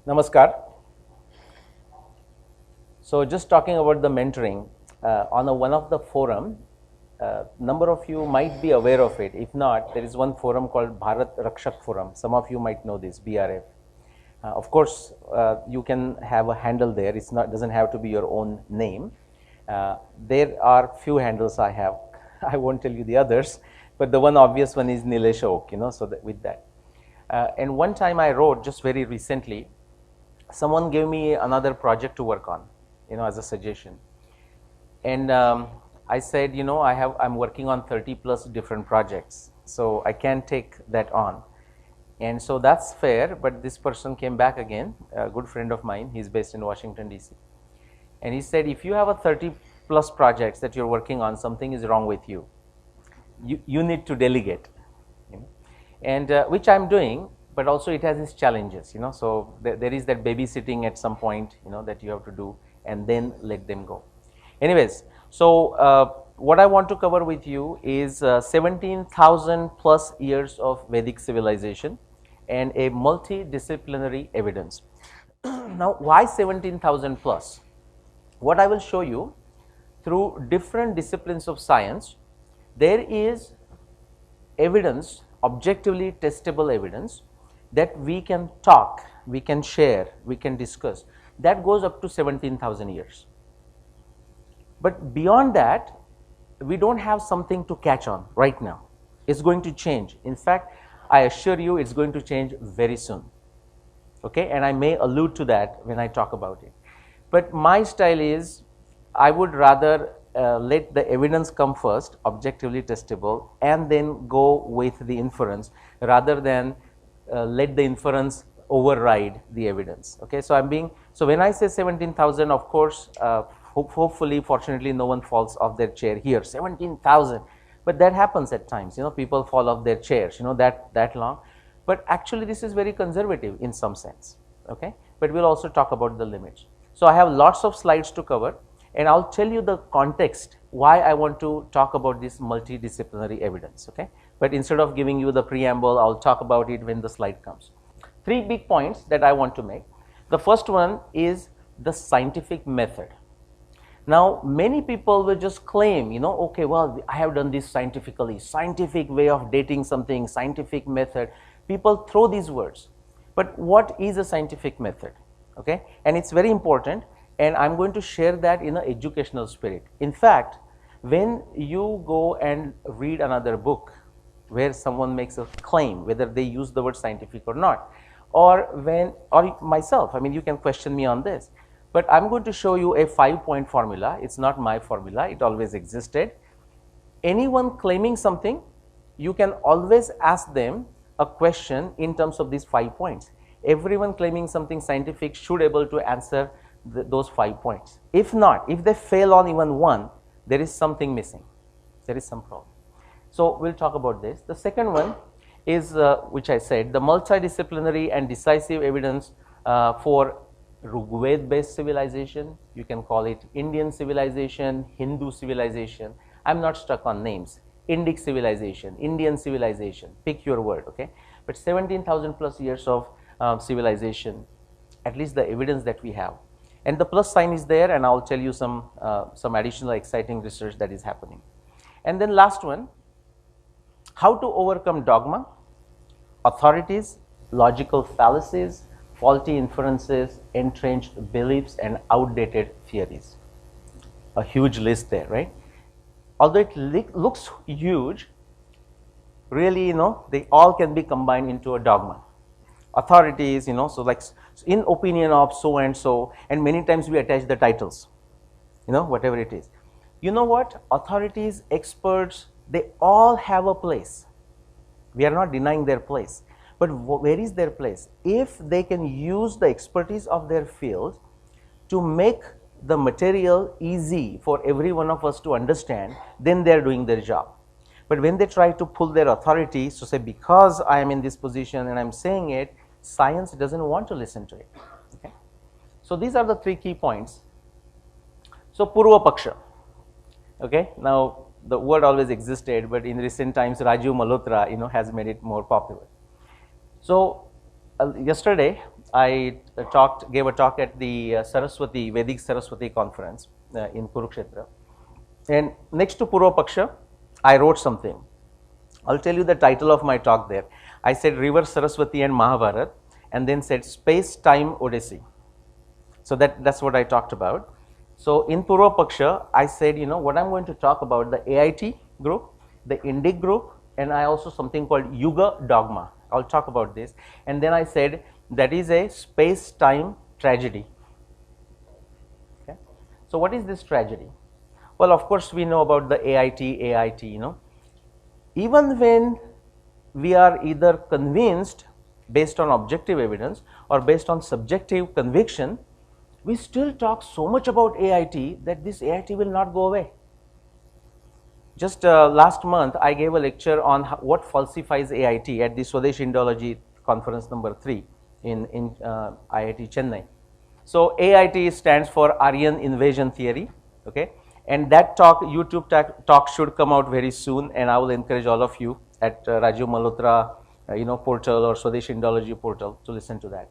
Namaskar. So just talking about the mentoring, on one of the forum, number of you might be aware of it. If not, there is one forum called Bharat Rakshak Forum. Some of you might know this, BRF. Of course, you can have a handle there. It's not doesn't have to be your own name. There are few handles I have. I won't tell you the others, but the one obvious one is Nilesh Oak. So with that, and one time I wrote just very recently. Someone gave me another project to work on, as a suggestion, and I said, I'm working on 30 plus different projects, so I can't take that on. And so that's fair, but this person came back again, a good friend of mine. He's based in Washington, DC. And he said, if you have a 30 plus projects that you're working on, something is wrong with you. You need to delegate, and which I'm doing, but also it has its challenges, so there is that babysitting at some point, that you have to do and then let them go. Anyways, so what I want to cover with you is 17,000 plus years of Vedic civilization and a multidisciplinary evidence. Now, why 17,000 plus? What I will show you, through different disciplines of science, there is evidence, objectively testable evidence, that we can talk, we can share, we can discuss, that goes up to 17,000 years. But beyond that, we don't have something to catch on right now. It's going to change. In fact, I assure you it's going to change very soon. Okay, and I may allude to that when I talk about it. But my style is, I would rather let the evidence come first, objectively testable, and then go with the inference, rather than let the inference override the evidence. Okay, so when I say 17,000, of course, hopefully, fortunately, no one falls off their chair here. 17,000, but that happens at times. People fall off their chairs. That long, but actually, this is very conservative in some sense. Okay, but we'll also talk about the limits. So I have lots of slides to cover, and I'll tell you the context why I want to talk about this multidisciplinary evidence. Okay, but instead of giving you the preamble, I'll talk about it when the slide comes. 3 big points that I want to make. The first one is the scientific method. Now, many people will just claim, okay, well, I have done this scientifically, scientific way of dating something, scientific method. People throw these words, but what is a scientific method? Okay, and it's very important, and I'm going to share that in an educational spirit. In fact, when you go and read another book where someone makes a claim, whether they use the word scientific or not, or myself, you can question me on this, but I'm going to show you a 5-point formula. It's not my formula, it always existed. Anyone claiming something, you can always ask them a question in terms of these 5 points. Everyone claiming something scientific should be able to answer those 5 points. If not, if they fail on even one, there is something missing. There is some problem. So we'll talk about this. The second one is, which I said, the multidisciplinary and decisive evidence for Rigved-based civilization. You can call it Indian civilization, Hindu civilization. I'm not stuck on names. Indic civilization, Indian civilization, pick your word. Okay, but 17,000 plus years of civilization, at least the evidence that we have, and the plus sign is there, and I'll tell you some additional exciting research that is happening. And then last one, how to overcome dogma, authorities, logical fallacies, faulty inferences, entrenched beliefs, and outdated theories. A huge list there, right? Although it looks huge, really, they all can be combined into a dogma. Authorities, so like in opinion of so and so, and many times we attach the titles, whatever it is. You know what? Authorities, experts, they all have a place. We are not denying their place. But where is their place? If they can use the expertise of their field to make the material easy for every one of us to understand, then they are doing their job. But when they try to pull their authority, so say, because I am in this position and I'm saying it, science doesn't want to listen to it. Okay? So these are the 3 key points. So Purva Paksha. Okay, now the word always existed, but in recent times Rajiv Malhotra, has made it more popular. So yesterday I gave a talk at the Saraswati, Vedic Saraswati conference in Kurukshetra. And next to Purva Paksha, I wrote something. I'll tell you the title of my talk there. I said River Saraswati and Mahabharat, and then said Space-Time Odyssey. So that's what I talked about. So in Purva Paksha, I said, what I'm going to talk about, the AIT group, the Indic group, and I also something called Yuga Dogma. I'll talk about this. And then I said that is a space-time tragedy. Okay. So what is this tragedy? Well, of course, we know about the AIT, Even when we are either convinced based on objective evidence or based on subjective conviction, we still talk so much about AIT that this AIT will not go away. Just last month, I gave a lecture on what falsifies AIT at the Swadesh Indology conference number 3 in IIT Chennai. So AIT stands for Aryan Invasion Theory, okay? And that talk, YouTube talk should come out very soon, and I will encourage all of you at Rajiv Malhotra, portal or Swadesh Indology portal to listen to that.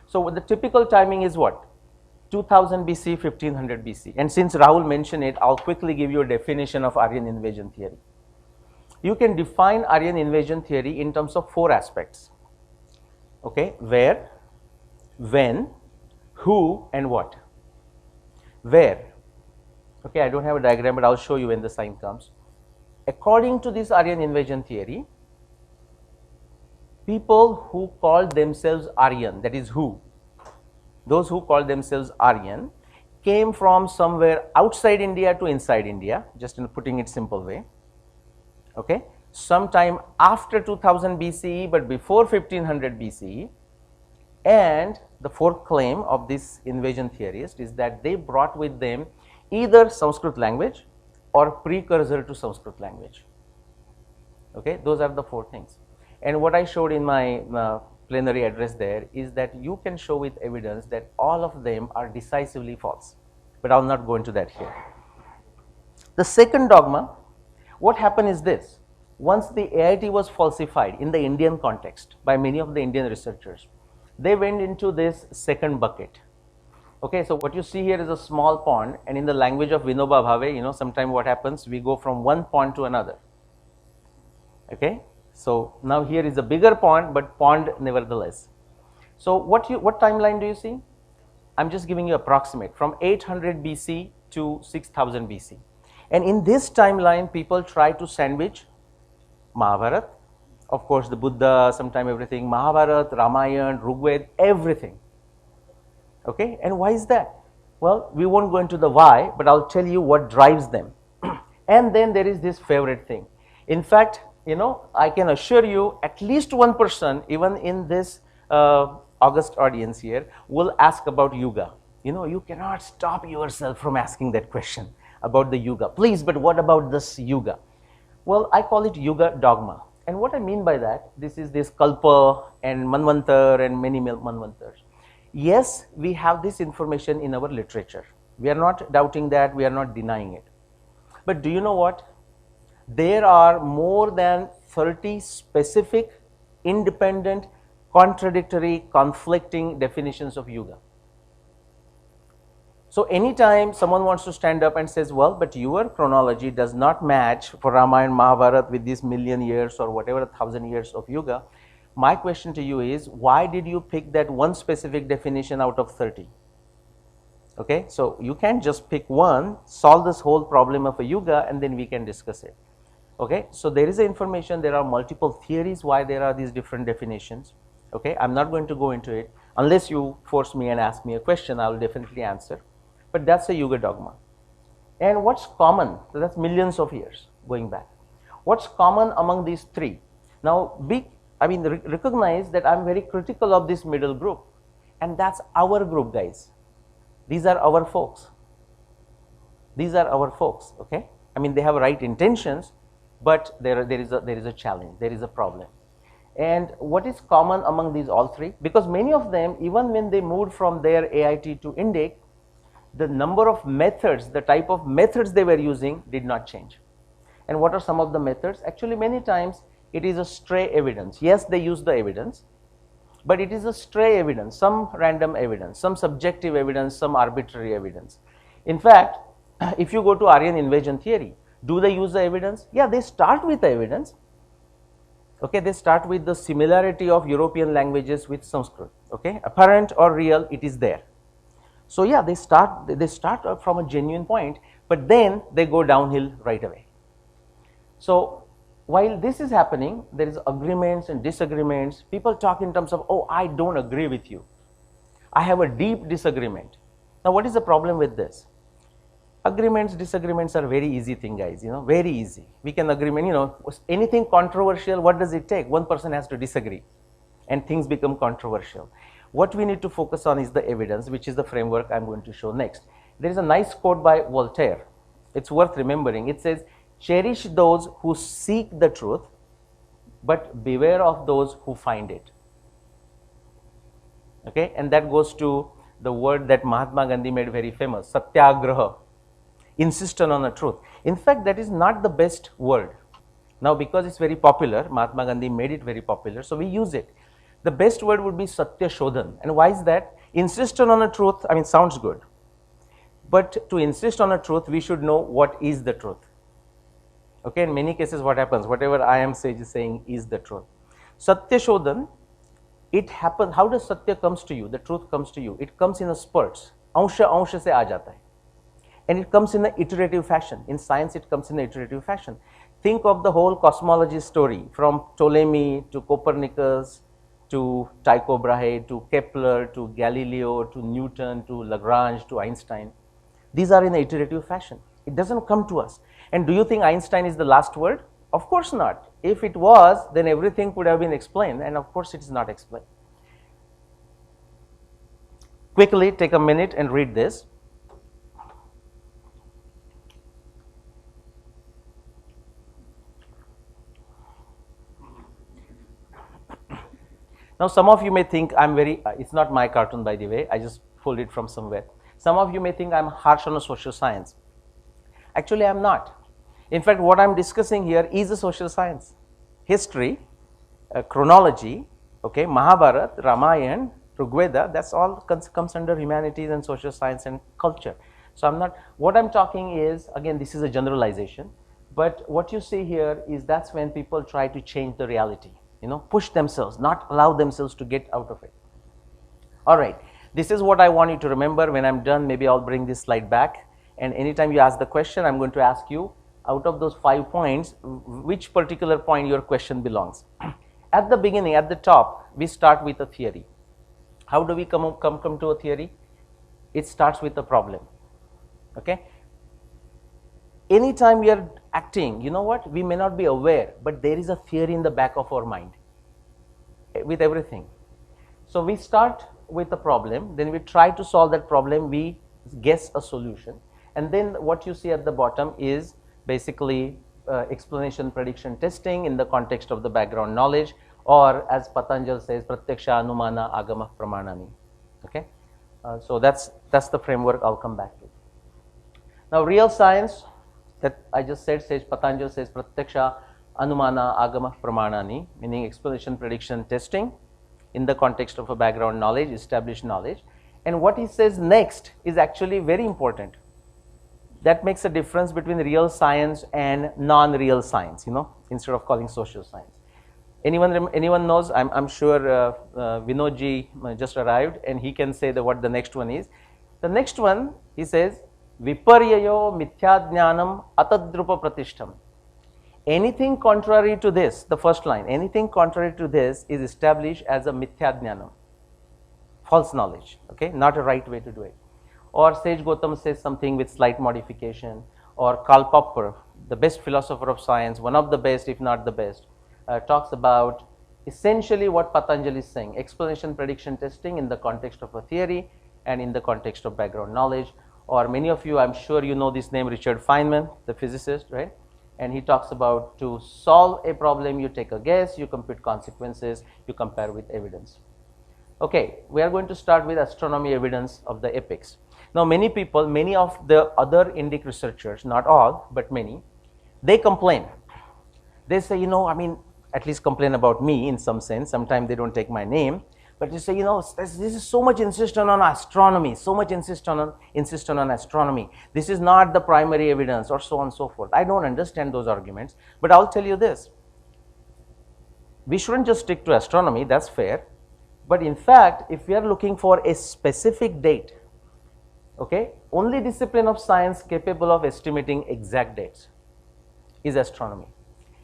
So the typical timing is what? 2000 BC, 1500 BC. And since Rahul mentioned it, I'll quickly give you a definition of Aryan invasion theory. You can define Aryan invasion theory in terms of 4 aspects. Okay, where, when, who, and what. Where? Okay, I don't have a diagram, but I'll show you when the sign comes. According to this Aryan invasion theory, people who call themselves Aryan, that is who, those who call themselves Aryan, came from somewhere outside India to inside India, just in putting it simple way. Okay, sometime after 2000 BCE, but before 1500 BCE. And the fourth claim of this invasion theorist is that they brought with them either Sanskrit language or precursor to Sanskrit language. Okay, those are the 4 things. And what I showed in my plenary address there is that you can show with evidence that all of them are decisively false, but I'll not go into that here. The second dogma, what happened is this: once the AIT was falsified in the Indian context by many of the Indian researchers, they went into this second bucket. Okay, so what you see here is a small pond, and in the language of Vinoba Bhave, sometimes what happens, we go from one pond to another. Okay, so now here is a bigger pond, but pond nevertheless. So what timeline do you see? I'm just giving you approximate, from 800 BC to 6000 BC. And in this timeline, people try to sandwich Mahabharat, of course the Buddha, sometime everything, Mahabharat, Ramayana, Rigveda, everything. Okay, and why is that? Well, we won't go into the why, but I'll tell you what drives them. And then there is this favorite thing. In fact, I can assure you at least one person, even in this august audience here, will ask about yoga. You cannot stop yourself from asking that question about the yoga. Please, but what about this yoga? Well, I call it yoga dogma. And what I mean by that, this is this kalpa and manvantar and many manvantars. Yes, we have this information in our literature. We are not doubting that, we are not denying it. But do you know what? There are more than 30 specific, independent, contradictory, conflicting definitions of yoga. So anytime someone wants to stand up and says, well, but your chronology does not match for Ramayana, Mahabharata with these million years or whatever 1000 years of yoga, my question to you is, why did you pick that one specific definition out of 30? Okay, so you can't just pick one, solve this whole problem of a yoga, and then we can discuss it. Okay, so there is information, there are multiple theories why there are these different definitions. Okay, I'm not going to go into it. Unless you force me and ask me a question, I will definitely answer. But that's a yoga dogma. And what's common? So that's millions of years going back. What's common among these 3? Now, recognize that I'm very critical of this middle group, and that's our group, guys. These are our folks. These are our folks. Okay, they have right intentions, but there is a challenge, there is a problem. And what is common among these all 3? Because many of them, even when they moved from their AIT to Indic, the number of methods, the type of methods they were using did not change. And what are some of the methods? Actually, many times it is a stray evidence. Yes, they use the evidence, but it is a stray evidence, some random evidence, some subjective evidence, some arbitrary evidence. In fact, if you go to Aryan invasion theory, do they use the evidence? Yeah, they start with the evidence. Okay, they start with the similarity of European languages with Sanskrit. Okay, apparent or real, it is there. So yeah, they start from a genuine point, but then they go downhill right away. So while this is happening, there is agreements and disagreements. People talk in terms of, oh, I don't agree with you. I have a deep disagreement. Now, what is the problem with this? Agreements, disagreements are very easy thing, guys, very easy. We can agree, anything controversial, what does it take? One person has to disagree and things become controversial. What we need to focus on is the evidence, which is the framework I'm going to show next. There is a nice quote by Voltaire. It's worth remembering. It says, cherish those who seek the truth, but beware of those who find it. Okay, and that goes to the word that Mahatma Gandhi made very famous, satyagraha, insistent on the truth. In fact, that is not the best word. Now, because it's very popular, Mahatma Gandhi made it very popular, so we use it. The best word would be satya shodhan. And why is that? Insistent on the truth, sounds good. But to insist on a truth, we should know what is the truth. Okay, in many cases what happens, whatever I am saying is the truth. Satya shodhan, it happens, how does satya comes to you, the truth comes to you? It comes in a spurts, ansha se aa jata hai. And it comes in an iterative fashion. In science, it comes in an iterative fashion. Think of the whole cosmology story from Ptolemy to Copernicus to Tycho Brahe to Kepler to Galileo to Newton to Lagrange to Einstein. These are in an iterative fashion. It doesn't come to us. And do you think Einstein is the last word? Of course not. If it was, then everything could have been explained, and of course it is not explained. Quickly take a minute and read this. Now, some of you may think I'm it's not my cartoon, by the way, I just pulled it from somewhere. Some of you may think I'm harsh on a social science. Actually, I'm not. In fact, what I'm discussing here is a social science. History, chronology, okay, Mahabharata, Ramayana, Rigveda, that's all comes under humanities and social science and culture. So I'm not, what I'm talking is, again, this is a generalization, but what you see here is that's when people try to change the reality, push themselves, not allow themselves to get out of it. All right, this is what I want you to remember. When I'm done, maybe I'll bring this slide back, and anytime you ask the question, I'm going to ask you, out of those 5 points, which particular point your question belongs. At the beginning, at the top, we start with a theory. How do we come to a theory? It starts with a problem. Okay? Anytime we are acting, you know what? We may not be aware, but there is a theory in the back of our mind with everything. So we start with a problem, then we try to solve that problem, we guess a solution, and then what you see at the bottom is basically explanation, prediction, testing in the context of the background knowledge, or as Patanjali says, pratyaksha, anumana, agama, pramanani. Okay, so that's the framework I'll come back to. Now, real science that I just said says, Patanjali says pratyaksha, anumana, agama, pramanani, meaning explanation, prediction, testing in the context of a background knowledge, established knowledge. And what he says next is actually very important. That makes a difference between real science and non-real science, instead of calling social science. Anyone knows? I'm sure Vinodji just arrived, and he can say what the next one is. The next one, he says, Viparyayo mithya atadrupa pratishtham. Anything contrary to this, the first line, anything contrary to this is established as a mithya false knowledge, okay, not a right way to do it. Or Sage Gautam says something with slight modification, or Karl Popper, the best philosopher of science, one of the best, if not the best, talks about essentially what Patanjali is saying, explanation, prediction, testing in the context of a theory and in the context of background knowledge. Or many of you, I'm sure you know this name, Richard Feynman, the physicist, right? And he talks about to solve a problem, you take a guess, you compute consequences, you compare with evidence. Okay, we are going to start with astronomy evidence of the epics. Now, many people, many of the other Indic researchers, not all, but many, they complain. They say, at least complain about me in some sense. Sometimes they don't take my name. But you say, this is so much insistent on astronomy, so much insistent on astronomy. This is not the primary evidence, or so on and so forth. I don't understand those arguments, but I'll tell you this. We shouldn't just stick to astronomy, that's fair. But in fact, if we are looking for a specific date, okay, only discipline of science capable of estimating exact dates is astronomy.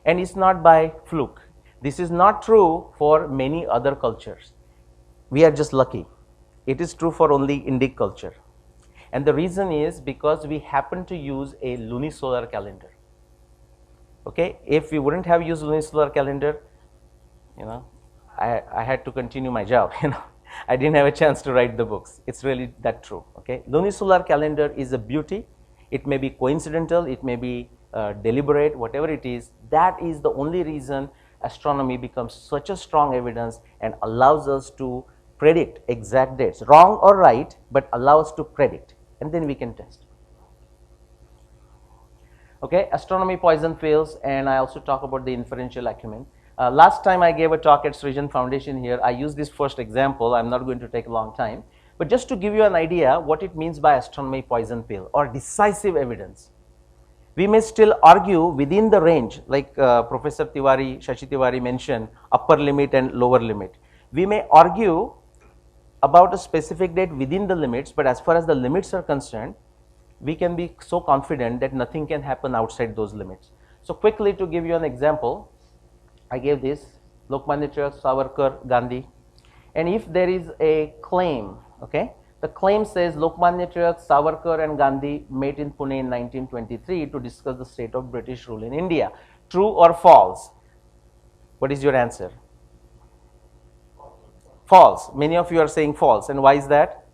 And it's not by fluke. This is not true for many other cultures. We are just lucky. It is true for only Indic culture. And the reason is because we happen to use a lunisolar calendar. Okay, if we wouldn't have used lunisolar calendar, I had to continue my job, I didn't have a chance to write the books. It's really that true, okay. Lunisolar calendar is a beauty. It may be coincidental, it may be deliberate, whatever it is. That is the only reason astronomy becomes such a strong evidence and allows us to predict exact dates, wrong or right, but allows to predict, and then we can test. Okay, astronomy poison pills, and I also talk about the inferential acumen. Last time I gave a talk at Srijan Foundation here, I used this first example. I'm not going to take a long time, but just to give you an idea what it means by astronomy poison pill or decisive evidence. We may still argue within the range, like Professor Tiwari, Shashi Tiwari mentioned, upper limit and lower limit. We may argue about a specific date within the limits, but as far as the limits are concerned, we can be so confident that nothing can happen outside those limits. So quickly, to give you an example, I gave this, Lokmanya Tilak, Savarkar, Gandhi, and if there is a claim, okay, the claim says Lokmanya Tilak, Savarkar and Gandhi met in Pune in 1923 to discuss the state of British rule in India. True or false? What is your answer? False. Many of you are saying false, and why is that?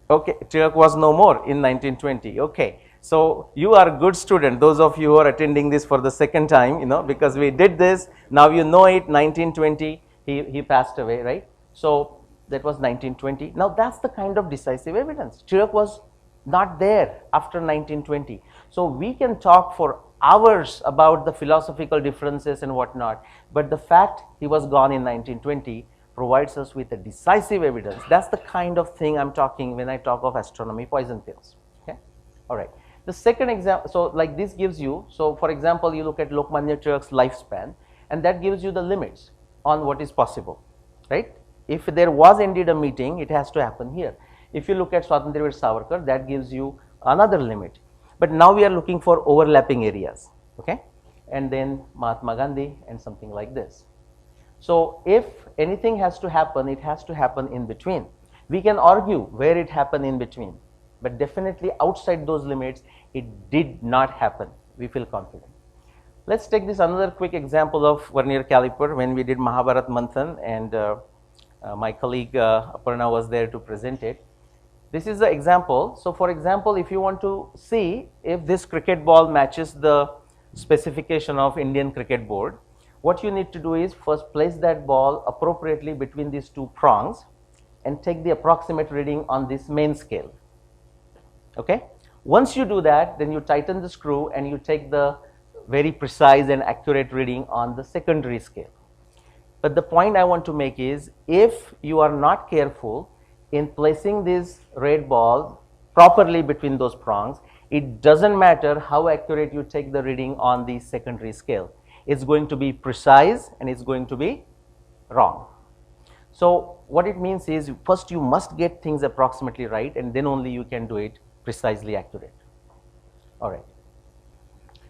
Okay, Tilak was no more in 1920. Okay, so you are a good student. Those of you who are attending this for the second time, because we did this. Now you know it. 1920, he passed away, right? So that was 1920. Now that's the kind of decisive evidence. Tilak was not there after 1920. So we can talk for hours about the philosophical differences and whatnot, but the fact he was gone in 1920 provides us with a decisive evidence. That's the kind of thing I'm talking when I talk of astronomy poison pills. Okay, all right. The second example, so like this gives you, so for example, you look at Lokmanya Tilak's lifespan, and that gives you the limits on what is possible, right? If there was indeed a meeting, it has to happen here. If you look at Swatantraveer Savarkar, that gives you another limit. But now we are looking for overlapping areas, okay? And then Mahatma Gandhi and something like this. So if anything has to happen, it has to happen in between. We can argue where it happened in between, but definitely outside those limits, it did not happen. We feel confident. Let's take this another quick example of vernier caliper when we did Mahabharat Manthan, and my colleague Aparna was there to present it. This is the example. So for example, if you want to see if this cricket ball matches the specification of Indian Cricket Board, what you need to do is first place that ball appropriately between these two prongs and take the approximate reading on this main scale. Okay? Once you do that, then you tighten the screw and you take the very precise and accurate reading on the secondary scale. But the point I want to make is, if you are not careful in placing this red ball properly between those prongs, it doesn't matter how accurate you take the reading on the secondary scale. It's going to be precise and it's going to be wrong. So what it means is, first you must get things approximately right, and then only you can do it precisely accurate. All right.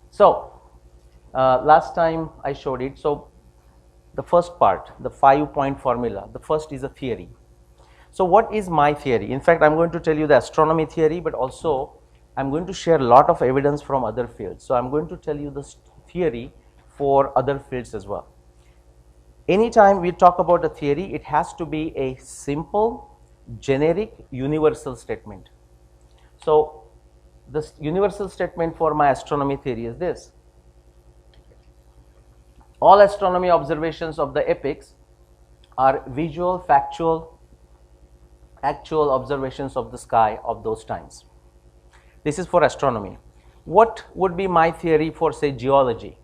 So last time I showed it. So the first part, the 5-point formula, the first is a theory. So what is my theory? In fact, I'm going to tell you the astronomy theory, but also I'm going to share a lot of evidence from other fields. So I'm going to tell you the theory for other fields as well. Anytime we talk about a theory, it has to be a simple, generic, universal statement. So this universal statement for my astronomy theory is this: all astronomy observations of the epochs are visual, factual, actual observations of the sky of those times. This is for astronomy. What would be my theory for, say, geology?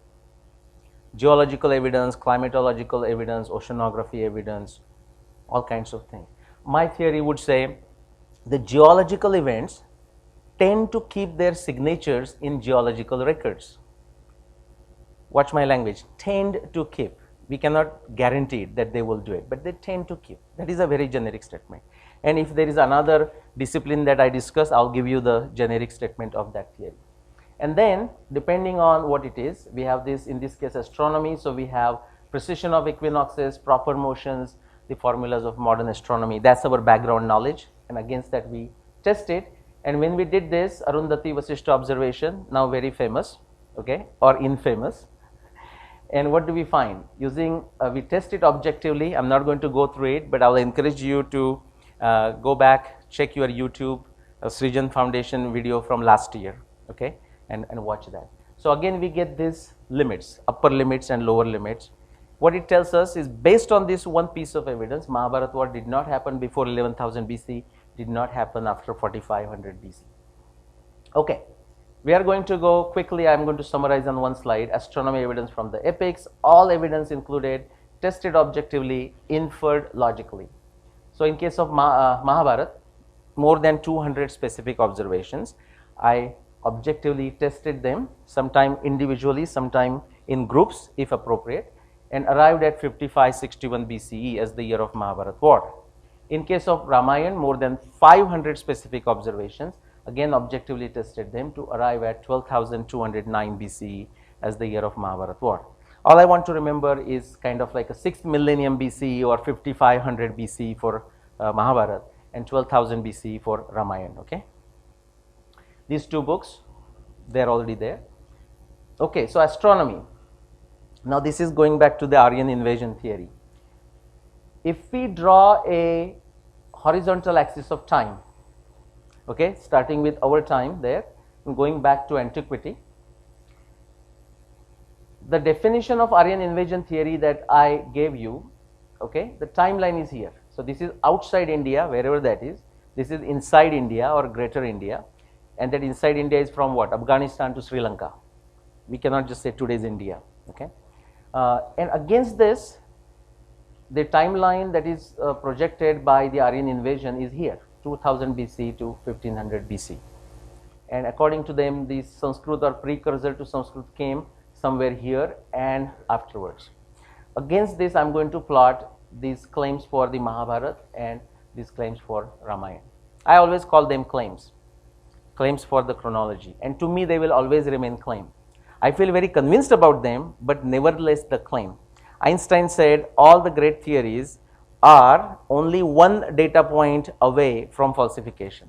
geological evidence, climatological evidence, oceanography evidence, all kinds of things. My theory would say the geological events tend to keep their signatures in geological records. Watch my language, tend to keep. We cannot guarantee that they will do it, but they tend to keep. That is a very generic statement. And if there is another discipline that I discuss, I'll give you the generic statement of that theory. And then depending on what it is, we have this, in this case, astronomy. So we have precision of equinoxes, proper motions, the formulas of modern astronomy. That's our background knowledge, and against that we test it. And when we did this Arundhati Vasishta observation, now very famous, okay, or infamous. And what do we find? Using, we test it objectively. I'm not going to go through it, but I will encourage you to go back, check your YouTube Srijan Foundation video from last year, okay, and watch that. So again, we get these limits, upper limits and lower limits. What it tells us is, based on this one piece of evidence, Mahabharata war did not happen before 11,000 BC, did not happen after 4500 BC. Okay. We are going to go quickly. I am going to summarize on one slide. Astronomy evidence from the epics, all evidence included, tested objectively, inferred logically. So in case of Mahabharata, more than 200 specific observations. I objectively tested them, sometime individually, sometime in groups if appropriate, and arrived at 5561 BCE as the year of Mahabharata war. In case of Ramayana, more than 500 specific observations, again objectively tested them to arrive at 12,209 BCE as the year of Mahabharata war. All I want to remember is kind of like a 6th millennium BCE or 5500 BCE for Mahabharata and 12,000 BCE for Ramayana, okay. These two books, they are already there. Okay, so astronomy. Now this is going back to the Aryan invasion theory. If we draw a horizontal axis of time, okay, starting with our time there and going back to antiquity, the definition of Aryan invasion theory that I gave you, okay, the timeline is here. So this is outside India, wherever that is. This is inside India or greater India, and that inside India is from what? Afghanistan to Sri Lanka. We cannot just say today's India, okay. And against this, the timeline that is projected by the Aryan invasion is here, 2000 BC to 1500 BC. And according to them, the Sanskrit or precursor to Sanskrit came somewhere here and afterwards. Against this, I am going to plot these claims for the Mahabharata and these claims for Ramayana. I always call them claims for the chronology, and to me they will always remain claim. I feel very convinced about them, but nevertheless the claim. Einstein said all the great theories are only one data point away from falsification,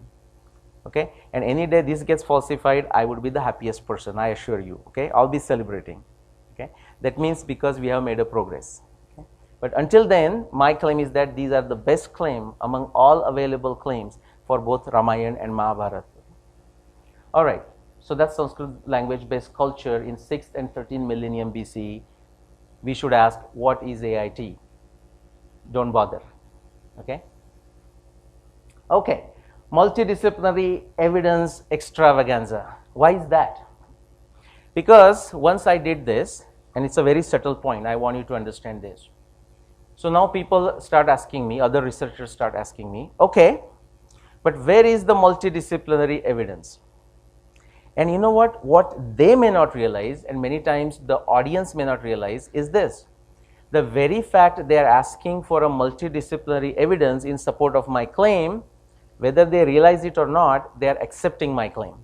okay, and any day this gets falsified, I would be the happiest person, I assure you, okay, I'll be celebrating, okay. That means because we have made a progress, okay? But until then, my claim is that these are the best claim among all available claims for both Ramayana and Mahabharata. All right, so that's Sanskrit language based culture in 6th and 13th millennium BCE. We should ask, what is AIT? Don't bother, okay. Okay, multidisciplinary evidence extravaganza. Why is that? Because once I did this, and it's a very subtle point, I want you to understand this. So now people start asking me, other researchers start asking me, okay, but where is the multidisciplinary evidence? And you know what they may not realize, and many times the audience may not realize, is this. The very fact they are asking for a multidisciplinary evidence in support of my claim, whether they realize it or not, they are accepting my claim.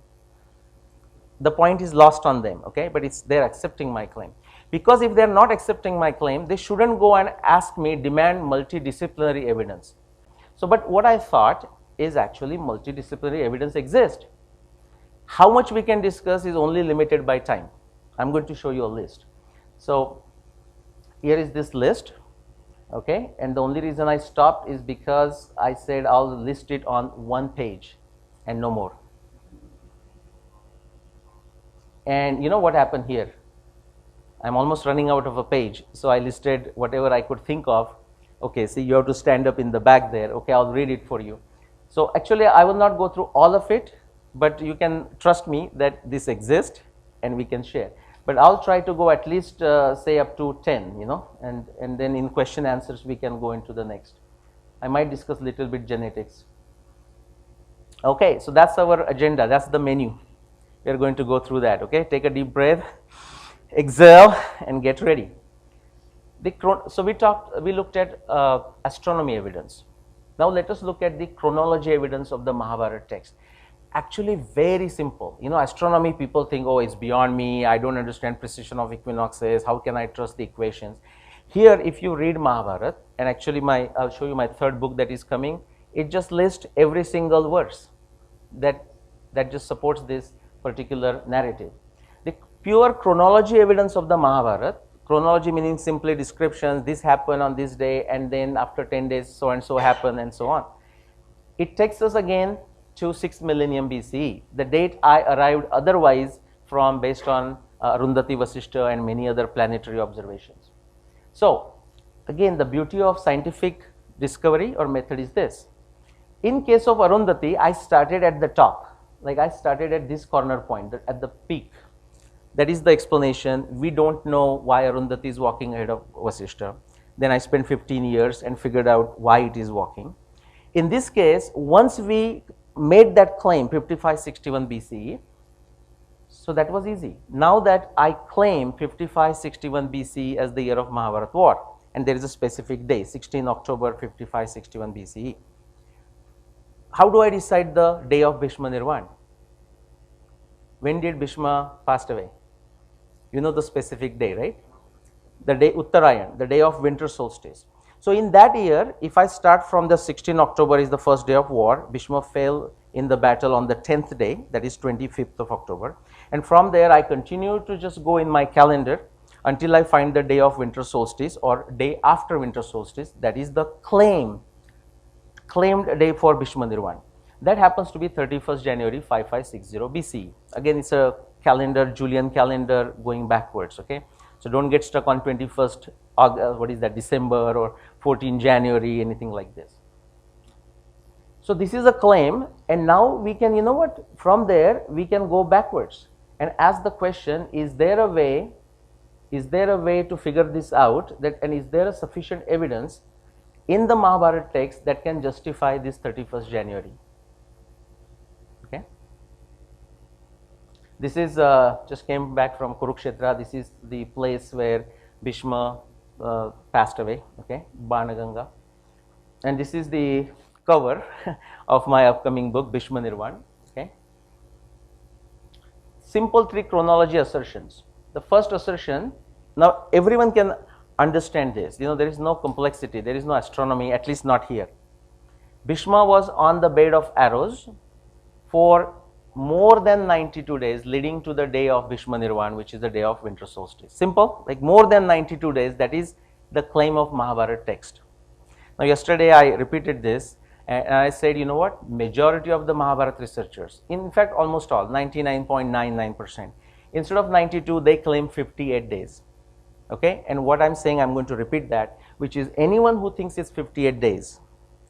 The point is lost on them, okay, but they are accepting my claim. Because if they are not accepting my claim, they shouldn't go and ask me, demand multidisciplinary evidence. So, but what I thought is actually multidisciplinary evidence exists. How much we can discuss is only limited by time. I'm going to show you a list. So here is this list, okay, and the only reason I stopped is because I said I'll list it on one page and no more. And you know what happened here? I'm almost running out of a page, so I listed whatever I could think of. Okay, see, you have to stand up in the back there. Okay, I'll read it for you. So actually I will not go through all of it, but you can trust me that this exists and we can share. but I'll try to go at least say up to 10, and then in question answers we can go into the next. I might discuss little bit genetics. Okay, so that's our agenda, that's the menu. We are going to go through that. Okay, take a deep breath, exhale, and get ready. So we looked at astronomy evidence. Now let us look at the chronology evidence of the Mahabharata text. Actually very simple. Astronomy, people think, oh, it's beyond me, I don't understand precision of equinoxes, how can I trust the equations? Here, if you read Mahabharata, and actually I'll show you my third book that is coming, it just lists every single verse that just supports this particular narrative. The pure chronology evidence of the Mahabharata, chronology meaning simply descriptions, this happened on this day, and then after 10 days so and so happened, and so on. It takes us again to 6th millennium BCE, the date I arrived otherwise from, based on Arundhati Vasishta and many other planetary observations. So again, the beauty of scientific discovery or method is this. In case of Arundhati, I started at the top, like I started at this corner point, at the peak. That is the explanation. We don't know why Arundhati is walking ahead of Vasishta. Then I spent 15 years and figured out why it is walking. In this case, once we made that claim 5561 BCE, so that was easy. Now that I claim 5561 BCE as the year of Mahabharata war, and there is a specific day, 16 October 5561 BCE. How do I decide the day of Bhishma Nirvan? When did Bhishma passed away? You know the specific day, right? The day Uttarayan, the day of winter solstice. So in that year, if I start from the 16 October is the first day of war, Bhishma fell in the battle on the 10th day, that is 25th of October. And from there, I continue to just go in my calendar until I find the day of winter solstice or day after winter solstice, that is the claimed day for Bhishma Nirvan. That happens to be 31st January 5560 BCE. Again, it's a calendar, Julian calendar going backwards, okay? So don't get stuck on 21st August, what is that, December or 14 January, anything like this. So this is a claim, and now we can, from there we can go backwards and ask the question, is there a way to figure this out, and is there a sufficient evidence in the Mahabharata text that can justify this 31st January? Okay. This is just came back from Kurukshetra. This is the place where Bhishma passed away, okay, Banaganga. And this is the cover of my upcoming book, Bhishma Nirvan, okay. Simple three chronology assertions. The first assertion, now everyone can understand this, there is no complexity, there is no astronomy, at least not here. Bhishma was on the bed of arrows for more than 92 days leading to the day of Bhishma Nirvan, which is the day of winter solstice. Simple, like more than 92 days, that is the claim of Mahabharata text. Now yesterday I repeated this and I said, majority of the Mahabharata researchers, in fact almost all, 99.99%, instead of 92 they claim 58 days. Okay, and what I'm saying, I'm going to repeat that, which is anyone who thinks it's 58 days,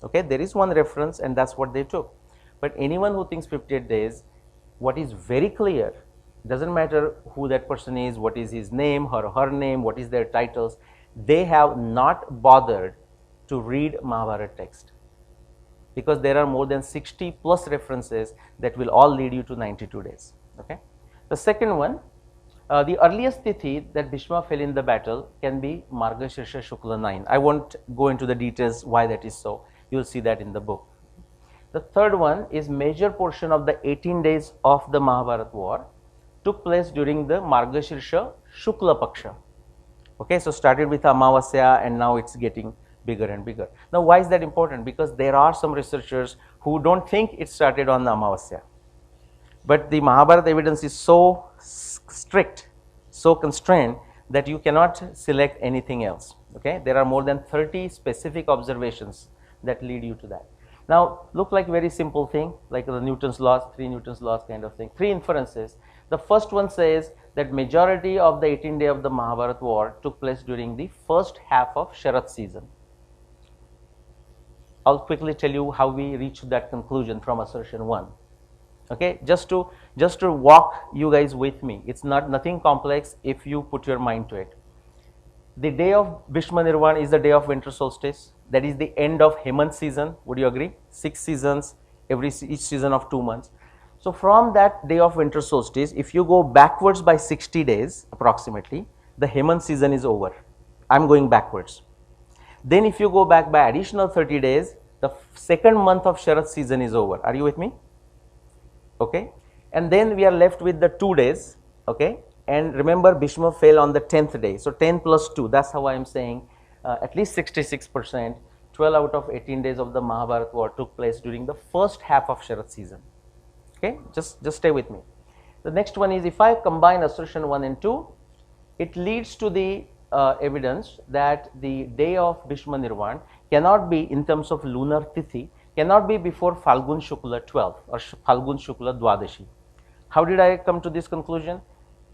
okay, there is one reference and that's what they took. But anyone who thinks 58 days, what is very clear, doesn't matter who that person is, what is his name, her name, what is their titles, they have not bothered to read Mahabharata text, because there are more than 60 plus references that will all lead you to 92 days. Okay. The second one, the earliest tithi that Bhishma fell in the battle can be Margashirsha Shukla 9. I won't go into the details why that is so, you will see that in the book. The third one is major portion of the 18 days of the Mahabharata war took place during the Margashirsha Shukla Paksha. Okay, so started with Amavasya and now it's getting bigger and bigger. Now why is that important? Because there are some researchers who don't think it started on the Amavasya. But the Mahabharata evidence is so strict, so constrained that you cannot select anything else. Okay, there are more than 30 specific observations that lead you to that. Now look like very simple thing, like the Newton's laws, 3 Newton's laws kind of thing, 3 inferences. The first one says that majority of the 18 day of the Mahabharata war took place during the first half of Sharat season. I'll quickly tell you how we reached that conclusion from assertion 1. Okay, just to walk you guys with me. It's not nothing complex if you put your mind to it. The day of Bhishma Nirvan is the day of winter solstice. That is the end of Hemant season. Would you agree? 6 seasons, each season of 2 months. So from that day of winter solstice, if you go backwards by 60 days approximately, the Hemant season is over. I'm going backwards. Then if you go back by additional 30 days, the second month of Sharad season is over. Are you with me? Okay. And then we are left with the 2 days. Okay. And remember, Bhishma fell on the 10th day. So 10 plus 2, that's how I am saying at least 66%, 12 out of 18 days of the Mahabharata war took place during the first half of Sharad season. Okay, just stay with me. The next one is, if I combine assertion 1 and 2, it leads to the evidence that the day of Bhishma Nirvan cannot be, in terms of lunar tithi, cannot be before Falgun Shukla 12 or Falgun Shukla Dwadashi. How did I come to this conclusion?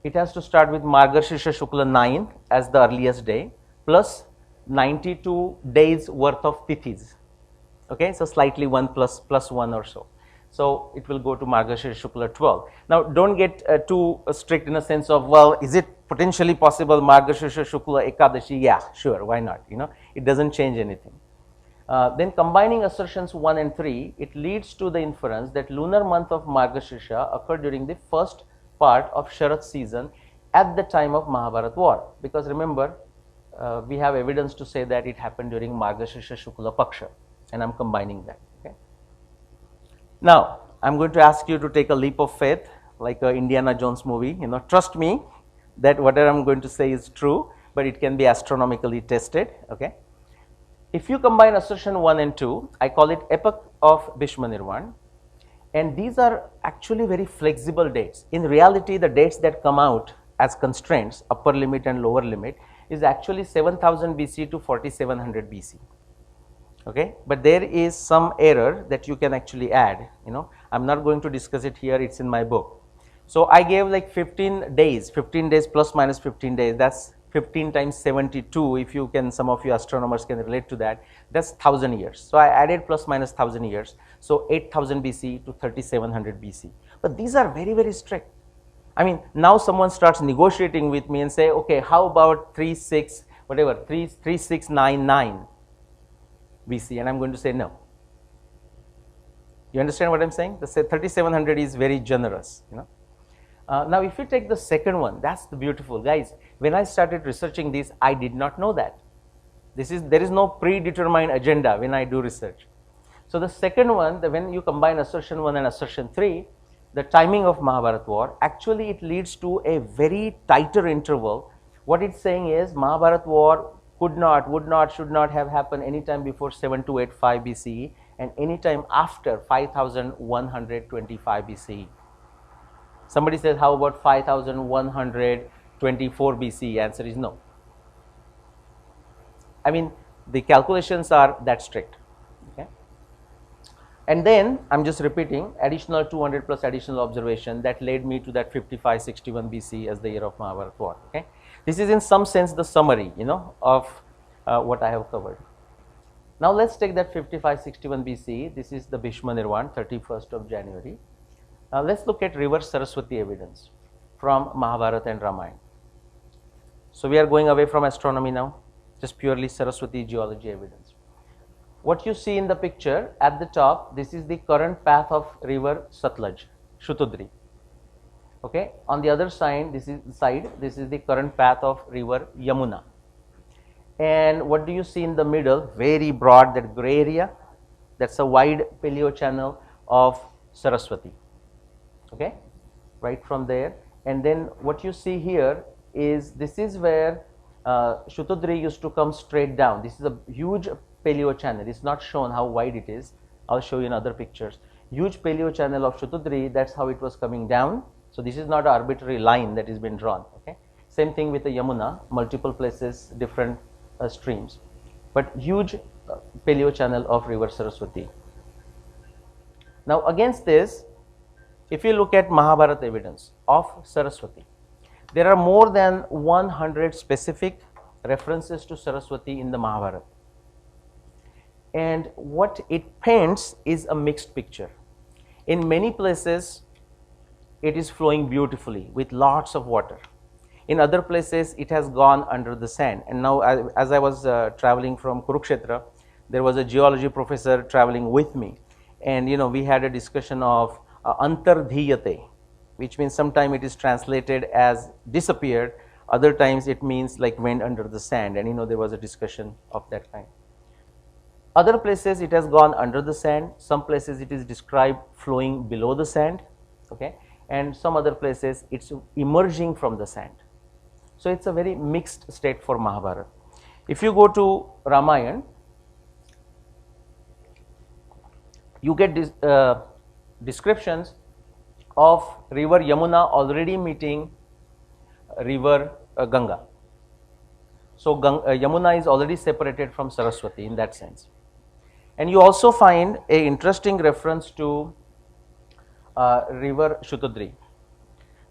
It has to start with Margashirsha Shukla 9 as the earliest day, plus 92 days worth of tithis. Okay, so slightly 1 plus 1 or so. So it will go to Margashirsha Shukla 12. Now don't get too strict in a sense of, well, is it potentially possible Margashirsha Shukla Ekadashi? Yeah, sure, why not? You know, it doesn't change anything. Then combining assertions 1 and 3, it leads to the inference that lunar month of Margashirsha occurred during the first part of Sharad season at the time of Mahabharata war. Because remember, we have evidence to say that it happened during Margashirsha Shukla Paksha, and I'm combining that. Okay. Now, I'm going to ask you to take a leap of faith, like a Indiana Jones movie. You know, trust me that whatever I'm going to say is true, but it can be astronomically tested. Okay. If you combine assertion 1 and 2, I call it epoch of Bhishma Nirvan, and these are actually very flexible dates. In reality, the dates that come out as constraints, upper limit and lower limit, is actually 7000 BC to 4700 BC. Okay, but there is some error that you can actually add. You know, I'm not going to discuss it here, it's in my book. So I gave like 15 days plus minus 15 days, that's 15 times 72, if you can, some of you astronomers can relate to that, that's 1000 years. So I added plus minus 1000 years, so 8000 BC to 3700 BC. But these are very, very strict. I mean, now someone starts negotiating with me and say, okay, how about 3699 BC, and I'm going to say no. You understand what I'm saying? The 3700 is very generous, you know. Now, if you take the second one, that's the beautiful, guys. When I started researching this, I did not know that. There is no predetermined agenda when I do research. So the second one, when you combine assertion 1 and assertion 3, the timing of Mahabharata war, actually it leads to a very tighter interval. What it's saying is Mahabharata war could not, would not, should not have happened anytime before 7285 BCE and anytime after 5125 BCE. Somebody says, how about 5124 BCE? Answer is no. I mean, the calculations are that strict. Okay. And then I'm just repeating additional 200 plus additional observation that led me to that 5561 BC as the year of Mahabharata war. Okay. This is in some sense the summary, you know, of what I have covered. Now let's take that 5561 BC. This is the Bhishma Nirvan, 31st of January. Now let's look at river Saraswati evidence from Mahabharata and Ramayana. So we are going away from astronomy now, just purely Saraswati geology evidence. What you see in the picture at the top, this is the current path of river Satluj, Shutudri. Okay, on the other side, this is the current path of river Yamuna. And what do you see in the middle? Very broad, that gray area, that's a wide paleo channel of Saraswati. Okay, right from there. And then what you see here is, this is where Shutudri used to come straight down. This is a huge paleo channel. It's not shown how wide it is. I'll show you in other pictures. Huge paleo channel of Shutudri, that's how it was coming down. So this is not an arbitrary line that has been drawn. Okay, same thing with the Yamuna, multiple places, different streams, but huge paleo channel of river Saraswati. Now against this, if you look at Mahabharata evidence of Saraswati, there are more than 100 specific references to Saraswati in the Mahabharata. And what it paints is a mixed picture. In many places, it is flowing beautifully with lots of water. In other places, it has gone under the sand. And now, as I was traveling from Kurukshetra, there was a geology professor traveling with me, and we had a discussion of antardhiyate, which means sometimes it is translated as disappeared, other times it means like went under the sand, and there was a discussion of that kind. Other places it has gone under the sand, some places it is described flowing below the sand, okay, and some other places it's emerging from the sand. So it's a very mixed state for Mahabharata. If you go to Ramayana, you get descriptions of river Yamuna already meeting river Ganga. So Yamuna is already separated from Saraswati in that sense. And you also find an interesting reference to river Shatudri.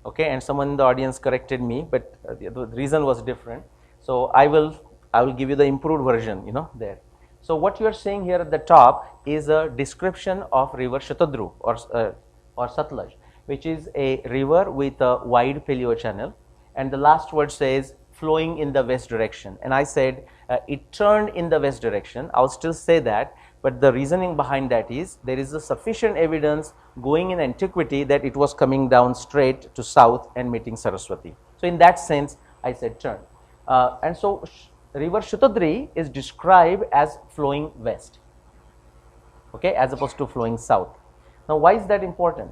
Okay, and someone in the audience corrected me, but the reason was different. So I will give you the improved version, there. So what you are seeing here at the top is a description of river Shatudru or Satluj, which is a river with a wide paleo channel, and the last word says flowing in the west direction. And I said it turned in the west direction. I'll still say that, but the reasoning behind that is there is a sufficient evidence going in antiquity that it was coming down straight to south and meeting Saraswati. So in that sense, I said turn. And so river Shatudri is described as flowing west, okay, as opposed to flowing south. Now, why is that important?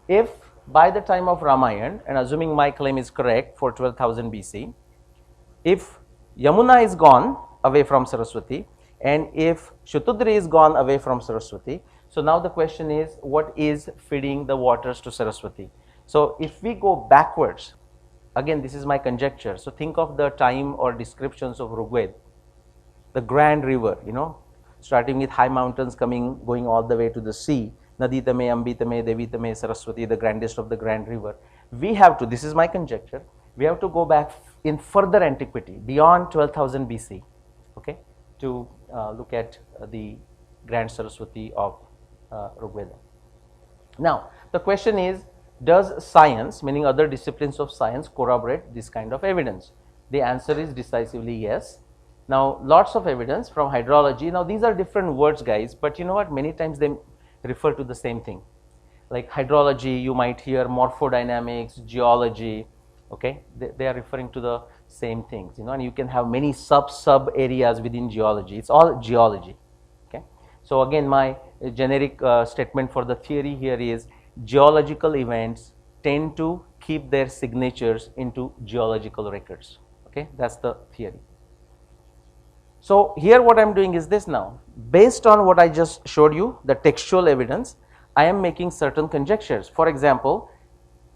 If by the time of Ramayana, and assuming my claim is correct for 12,000 BC, if Yamuna is gone away from Saraswati, and if Shatudri is gone away from Saraswati, so now the question is, what is feeding the waters to Saraswati? So if we go backwards, again this is my conjecture, so think of the time or descriptions of Rigveda, the grand river, starting with high mountains going all the way to the sea, Nadi Tame, Ambi Tame, Devi Tame, Saraswati, the grandest of the grand river. We have to, this is my conjecture, we have to go back in further antiquity, beyond 12,000 BC, okay, to look at the grand Saraswati of Rigveda. Now, the question is, does science, meaning other disciplines of science, corroborate this kind of evidence? The answer is decisively yes. Now, lots of evidence from hydrology. Now, these are different words, guys, but you know what? Many times they refer to the same thing. Like hydrology, you might hear morphodynamics, geology, okay? They are referring to the same things, and you can have many sub areas within geology. It's all geology, okay? So again, my generic statement for the theory here is geological events tend to keep their signatures into geological records, okay? That's the theory. So here what I am doing is this now, based on what I just showed you, the textual evidence, I am making certain conjectures. For example,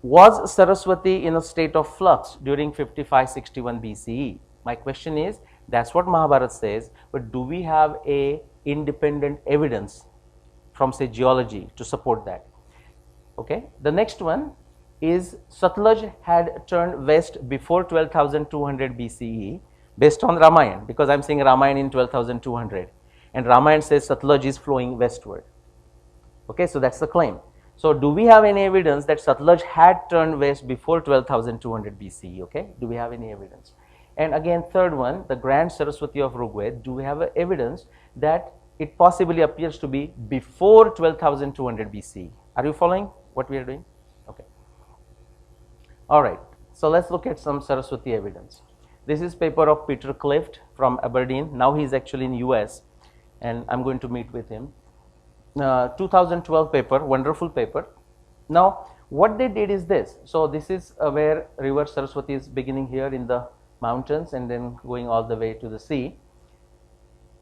was Saraswati in a state of flux during 5561 BCE? My question is, that's what Mahabharata says, but do we have a independent evidence from say geology to support that? Okay, the next one is Satluj had turned west before 12,200 BCE based on Ramayana, because I am saying Ramayana in 12,200, and Ramayana says Satluj is flowing westward. Okay, so that's the claim. So do we have any evidence that Satluj had turned west before 12,200 BCE? Okay, do we have any evidence? And again, third one, the grand Saraswati of Rigveda, do we have evidence that it possibly appears to be before 12,200 BCE? Are you following what we are doing? Okay. All right, so let's look at some Saraswati evidence. This is paper of Peter Clift from Aberdeen. Now he is actually in US, and I'm going to meet with him. 2012 paper, wonderful paper. Now what they did is this. So this is where river Saraswati is beginning here in the mountains and then going all the way to the sea.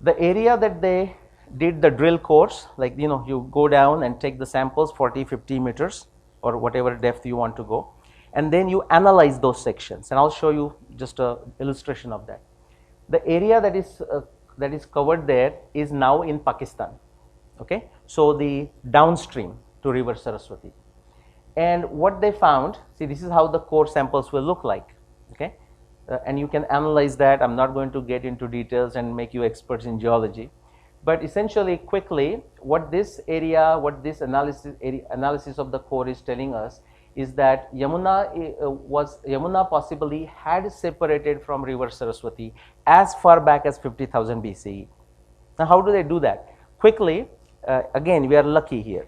The area that they did the drill course, like you go down and take the samples 40-50 meters or whatever depth you want to go, and then you analyze those sections, and I'll show you just a illustration of that. The area that is covered there is now in Pakistan, okay, so the downstream to river Saraswati. And what they found, see, this is how the core samples will look like, okay, and you can analyze that. I'm not going to get into details and make you experts in geology, but essentially quickly what this area, what this analysis of the core is telling us is that Yamuna possibly had separated from river Saraswati as far back as 50,000 BCE. Now, how do they do that? Quickly, again, we are lucky here,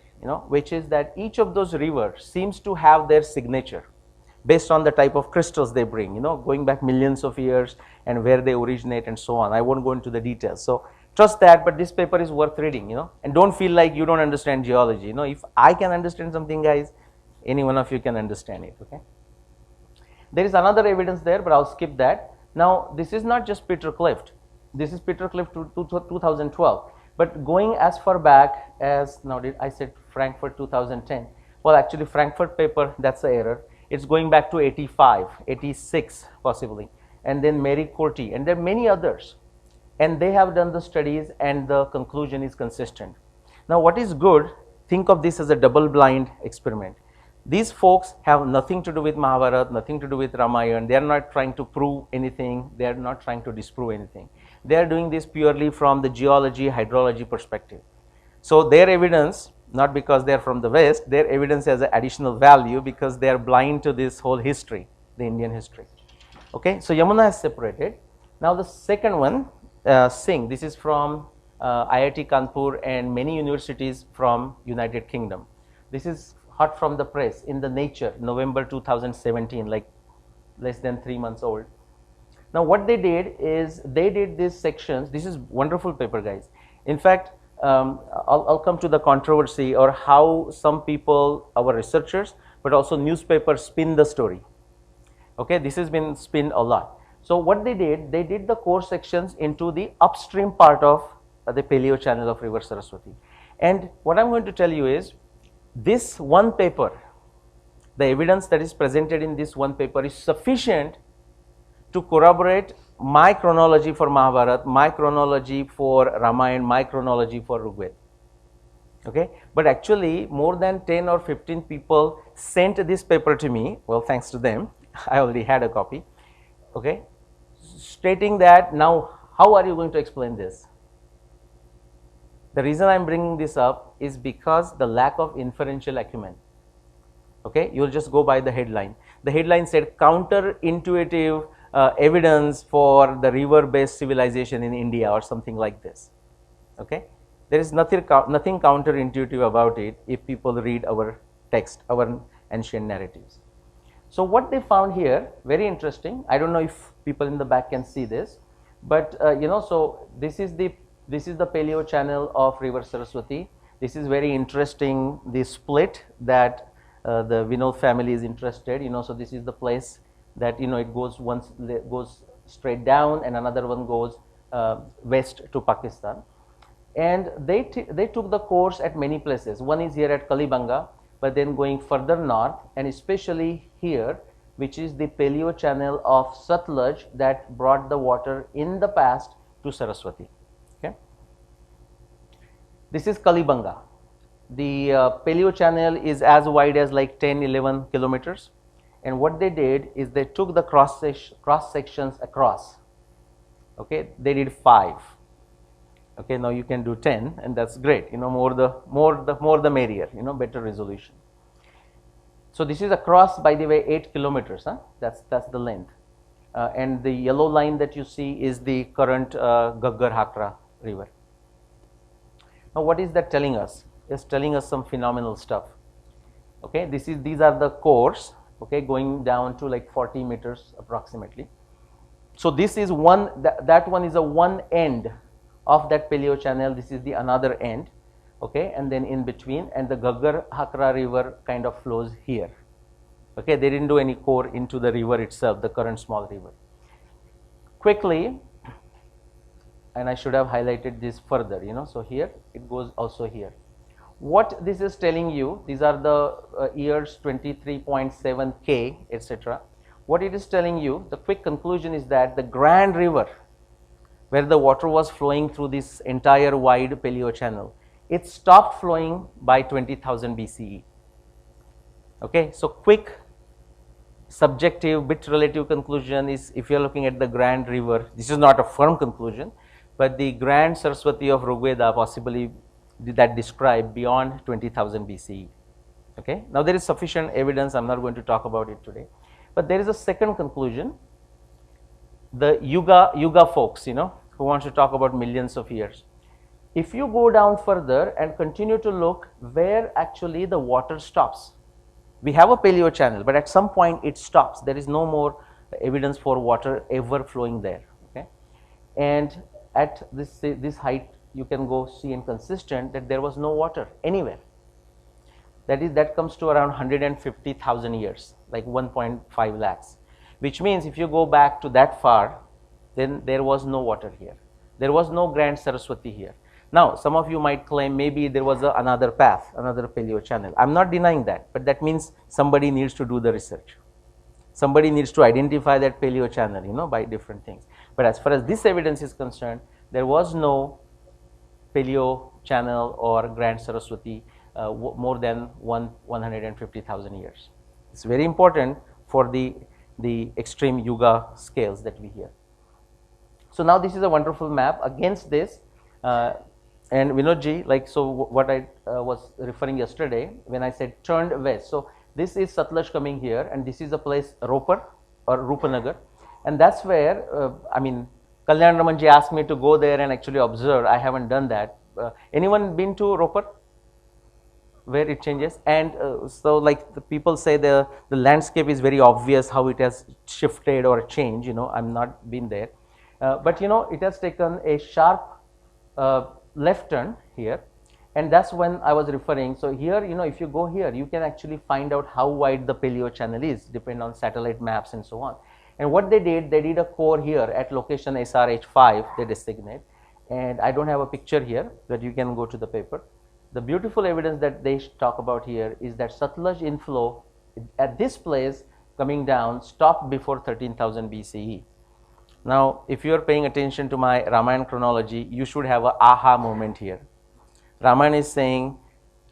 which is that each of those rivers seems to have their signature based on the type of crystals they bring, going back millions of years and where they originate and so on. I won't go into the details. So trust that, but this paper is worth reading, and don't feel like you don't understand geology. If I can understand something, guys, any one of you can understand it, okay? There is another evidence there, but I'll skip that. Now, this is not just petroglyph. This is petroglyph to 2012. But going as far back as, now did I said Frankfurt 2010? Well, actually Frankfurt paper, that's the error. It's going back to 85, 86 possibly. And then Mary Corti, and there are many others. And they have done the studies and the conclusion is consistent. Now, what is good, think of this as a double-blind experiment. These folks have nothing to do with Mahabharata, nothing to do with Ramayana. They are not trying to prove anything. They are not trying to disprove anything. They are doing this purely from the geology, hydrology perspective. So their evidence, not because they are from the West, their evidence has an additional value because they are blind to this whole history, the Indian history. Okay, so Yamuna is separated. Now the second one, Singh, this is from IIT Kanpur and many universities from United Kingdom. This is hot from the press in the Nature, November 2017, like less than 3 months old. Now what they did is they did these sections. This is wonderful paper, guys. In fact, I'll come to the controversy or how some people, our researchers, but also newspapers spin the story. Okay, this has been spinned a lot. So what they did the core sections into the upstream part of the paleo channel of river Saraswati. And what I'm going to tell you is, this one paper, the evidence that is presented in this one paper is sufficient to corroborate my chronology for Mahabharata, my chronology for Ramayana, my chronology for Rigveda. Okay, but actually more than 10 or 15 people sent this paper to me. Well, thanks to them, I already had a copy. Okay, stating that, now how are you going to explain this? The reason I'm bringing this up is because the lack of inferential acumen. Okay, you'll just go by the headline. The headline said counterintuitive evidence for the river-based civilization in India or something like this. Okay, there is nothing counterintuitive about it if people read our text, our ancient narratives. So what they found here, very interesting. I don't know if people in the back can see this, but so this is the paleo channel of river Saraswati. This is very interesting, the split that the Vinod family is interested, so this is the place that, it goes goes straight down and another one goes west to Pakistan. And they took the course at many places. One is here at Kalibanga, but then going further north, and especially here, which is the paleo channel of Satluj that brought the water in the past to Saraswati. Okay, this is Kalibanga. The paleo channel is as wide as like 10-11 kilometers, and what they did is they took the cross sections across. Okay, they did 5. Okay, now you can do 10, and that's great. More the merrier. Better resolution. So this is across, by the way, 8 kilometers. That's the length, and the yellow line that you see is the current Ghaggar-Hakra river. Now, what is that telling us? It's telling us some phenomenal stuff. Okay, these are the cores. Okay, going down to like 40 meters approximately. So this is one. That one is a one end of that paleo channel. This is the another end. Okay, and then in between, and the Ghaggar-Hakra river kind of flows here. Okay, they didn't do any core into the river itself, the current small river. Quickly, and I should have highlighted this further, so here it goes also here. What this is telling you, these are the years 23.7 K, etc. What it is telling you, the quick conclusion is that the Grand River, where the water was flowing through this entire wide paleo channel, it stopped flowing by 20,000 BCE. Okay, so quick subjective bit relative conclusion is, if you are looking at the Grand River, this is not a firm conclusion, but the Grand Saraswati of Rigveda possibly that describe beyond 20,000 BCE. Okay. Now there is sufficient evidence, I am not going to talk about it today, but there is a second conclusion. The Yuga folks, who wants to talk about millions of years. If you go down further and continue to look where actually the water stops, we have a paleo channel, but at some point it stops. There is no more evidence for water ever flowing there. Okay, and at this height, you can go see inconsistent that there was no water anywhere. That comes to around 150,000 years, like 1.5 lakhs, which means if you go back to that far, then there was no water here. There was no Grand Saraswati here. Now, some of you might claim maybe there was another path, another paleo channel. I'm not denying that, but that means somebody needs to do the research. Somebody needs to identify that paleo channel, by different things. But as far as this evidence is concerned, there was no paleo channel or Grand Saraswati more than 150,000 years. It's very important for the extreme Yuga scales that we hear. So now this is a wonderful map against this. And Vinodji, what I was referring yesterday when I said turned west. So this is Satluj coming here, and this is a place Ropar or Rupanagar, and that's where Kalyan Ramanji asked me to go there and actually observe. I haven't done that. Anyone been to Ropar, where it changes? And so like the people say the landscape is very obvious how it has shifted or changed. I'm not been there, but it has taken a sharp left turn here, and that's when I was referring. So here, if you go here, you can actually find out how wide the paleo channel is, depending on satellite maps and so on. And what they did a core here at location SRH5, they designate, and I don't have a picture here, but you can go to the paper. The beautiful evidence that they talk about here is that Satluj inflow at this place coming down stopped before 13,000 BCE. Now, if you are paying attention to my Ramayana chronology, you should have an aha moment here. Ramayana is saying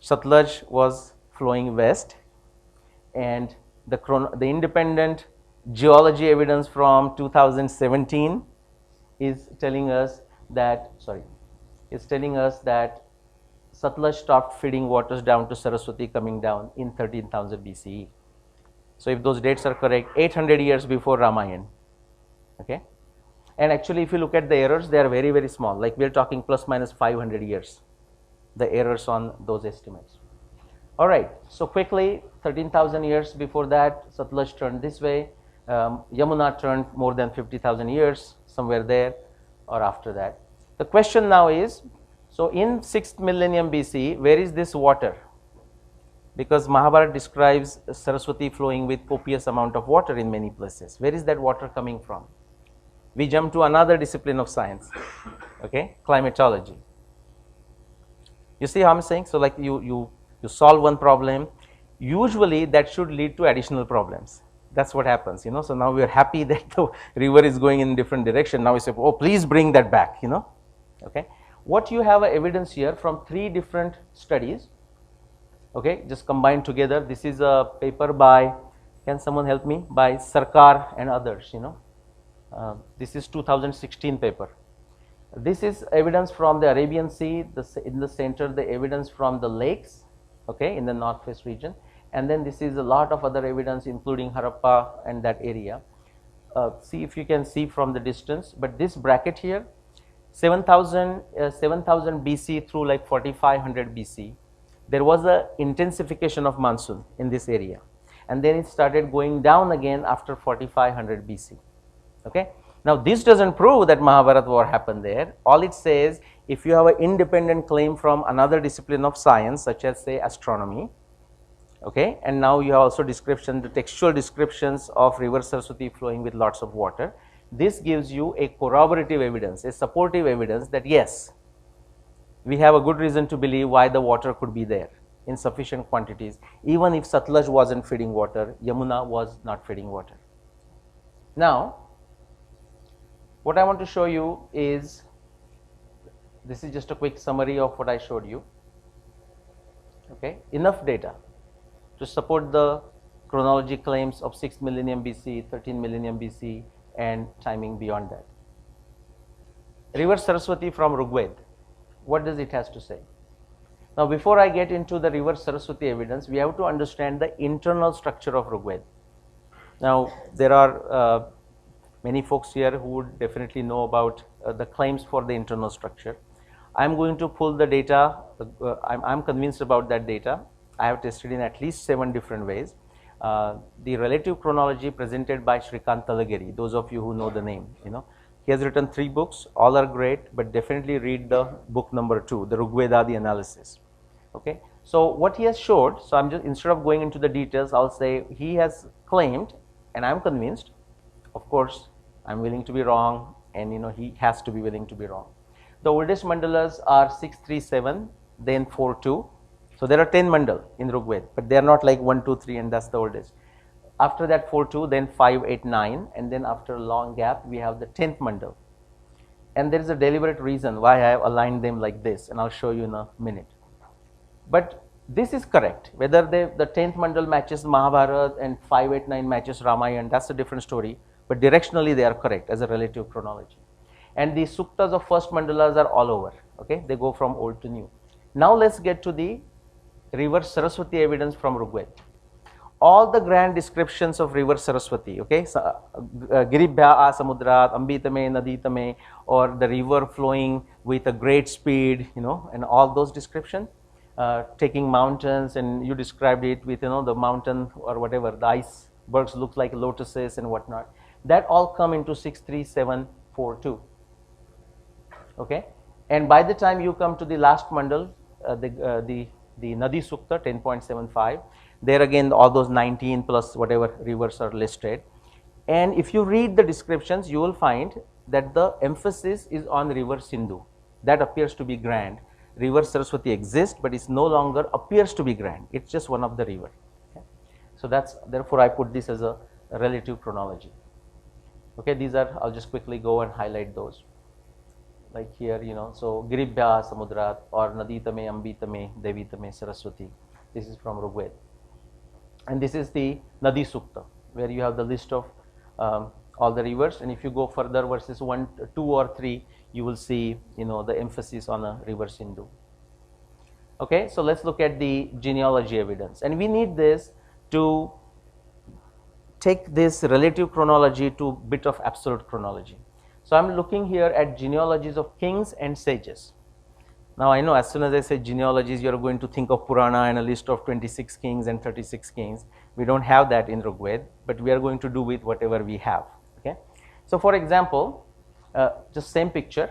Satluj was flowing west, and the independent geology evidence from 2017 is telling us that Satluj stopped feeding waters down to Saraswati coming down in 13,000 BCE. So if those dates are correct, 800 years before Ramayana. Okay. And actually, if you look at the errors, they are very, very small. Like we are talking plus minus 500 years, the errors on those estimates. All right. So quickly, 13,000 years before that, Satluj turned this way. Yamuna turned more than 50,000 years, somewhere there or after that. The question now is, so in 6th millennium BC, where is this water? Because Mahabharata describes Saraswati flowing with copious amount of water in many places. Where is that water coming from? We jump to another discipline of science, okay, climatology. You see how I'm saying? So like you solve one problem, usually that should lead to additional problems. That's what happens, So now we are happy that the river is going in a different direction. Now we say, oh, please bring that back, okay. What you have evidence here from 3 different studies, okay, just combined together. This is a paper by, can someone help me, by Sarkar and others, this is 2016 paper. This is evidence from the Arabian Sea, in the center the evidence from the lakes, okay, in the northwest region, and then this is a lot of other evidence including Harappa and that area. See if you can see from the distance, but this bracket here, 7,000 BC through like 4,500 BC, there was a intensification of monsoon in this area, and then it started going down again after 4,500 BC. Okay. Now this doesn't prove that Mahabharata war happened there. All it says, if you have an independent claim from another discipline of science, such as say astronomy, okay, and now you have also the textual descriptions of river Saraswati flowing with lots of water. This gives you a corroborative evidence, a supportive evidence that yes, we have a good reason to believe why the water could be there in sufficient quantities. Even if Satluj wasn't feeding water, Yamuna was not feeding water. Now, what I want to show you is, this is just a quick summary of what I showed you. Okay, enough data to support the chronology claims of 6th millennium BC, 13th millennium BC, and timing beyond that. River Saraswati from Rigveda, what does it has to say? Now, before I get into the river Saraswati evidence, we have to understand the internal structure of Rigveda. Now, there are many folks here who would definitely know about the claims for the internal structure. I'm going to pull the data. I'm convinced about that data. I have tested in at least 7 different ways. The relative chronology presented by Shrikant Talagiri, those of you who know the name, he has written 3 books. All are great, but definitely read the book number 2, the Rigveda, the analysis. Okay. So what he has showed, so I'm just, instead of going into the details, I'll say he has claimed, and I'm convinced. Of course, I'm willing to be wrong, and he has to be willing to be wrong. The oldest mandalas are 637, then 42. So there are 10 mandal in Rigveda, but they are not like 1, 2, 3, and that's the oldest. After that 42, then 5, 8, 9, and then after a long gap, we have the 10th mandal. And there is a deliberate reason why I have aligned them like this, and I'll show you in a minute. But this is correct. Whether the 10th mandal matches Mahabharata and 5, 8, 9 matches Ramayana, that's a different story. But directionally, they are correct as a relative chronology. And the suktas of first mandalas are all over. Okay, they go from old to new. Now let's get to the river Saraswati evidence from Rigveda. All the grand descriptions of river Saraswati, okay, Giribhya Samudrat, Ambitame, Naditame, or the river flowing with a great speed, and all those descriptions. Taking mountains, and you described it with the mountain or whatever, the icebergs look like lotuses and whatnot. That all come into 63742. Okay, and by the time you come to the last mandal, the Nadi Sukta 10.75, there again all those 19 plus whatever rivers are listed. And if you read the descriptions, you will find that the emphasis is on river Sindhu. That appears to be grand. River Saraswati exists, but it no longer appears to be grand. It's just one of the river. Okay? So therefore I put this as a relative chronology. Okay, these are, I'll just quickly go and highlight those. Like here, so Giribhya Samudrat or Naditame, Ambitame, Devitame, Saraswati. This is from Rigveda. And this is the Nadi Sukta, where you have the list of all the rivers. And if you go further, verses 1, 2 or 3, you will see, the emphasis on a river Sindhu. Okay, so let's look at the genealogy evidence. And we need this to take this relative chronology to a bit of absolute chronology. So I'm looking here at genealogies of kings and sages. Now I know as soon as I say genealogies, you're going to think of Purana and a list of 26 kings and 36 kings. We don't have that in Rigveda, but we are going to do with whatever we have. Okay, so for example, just same picture,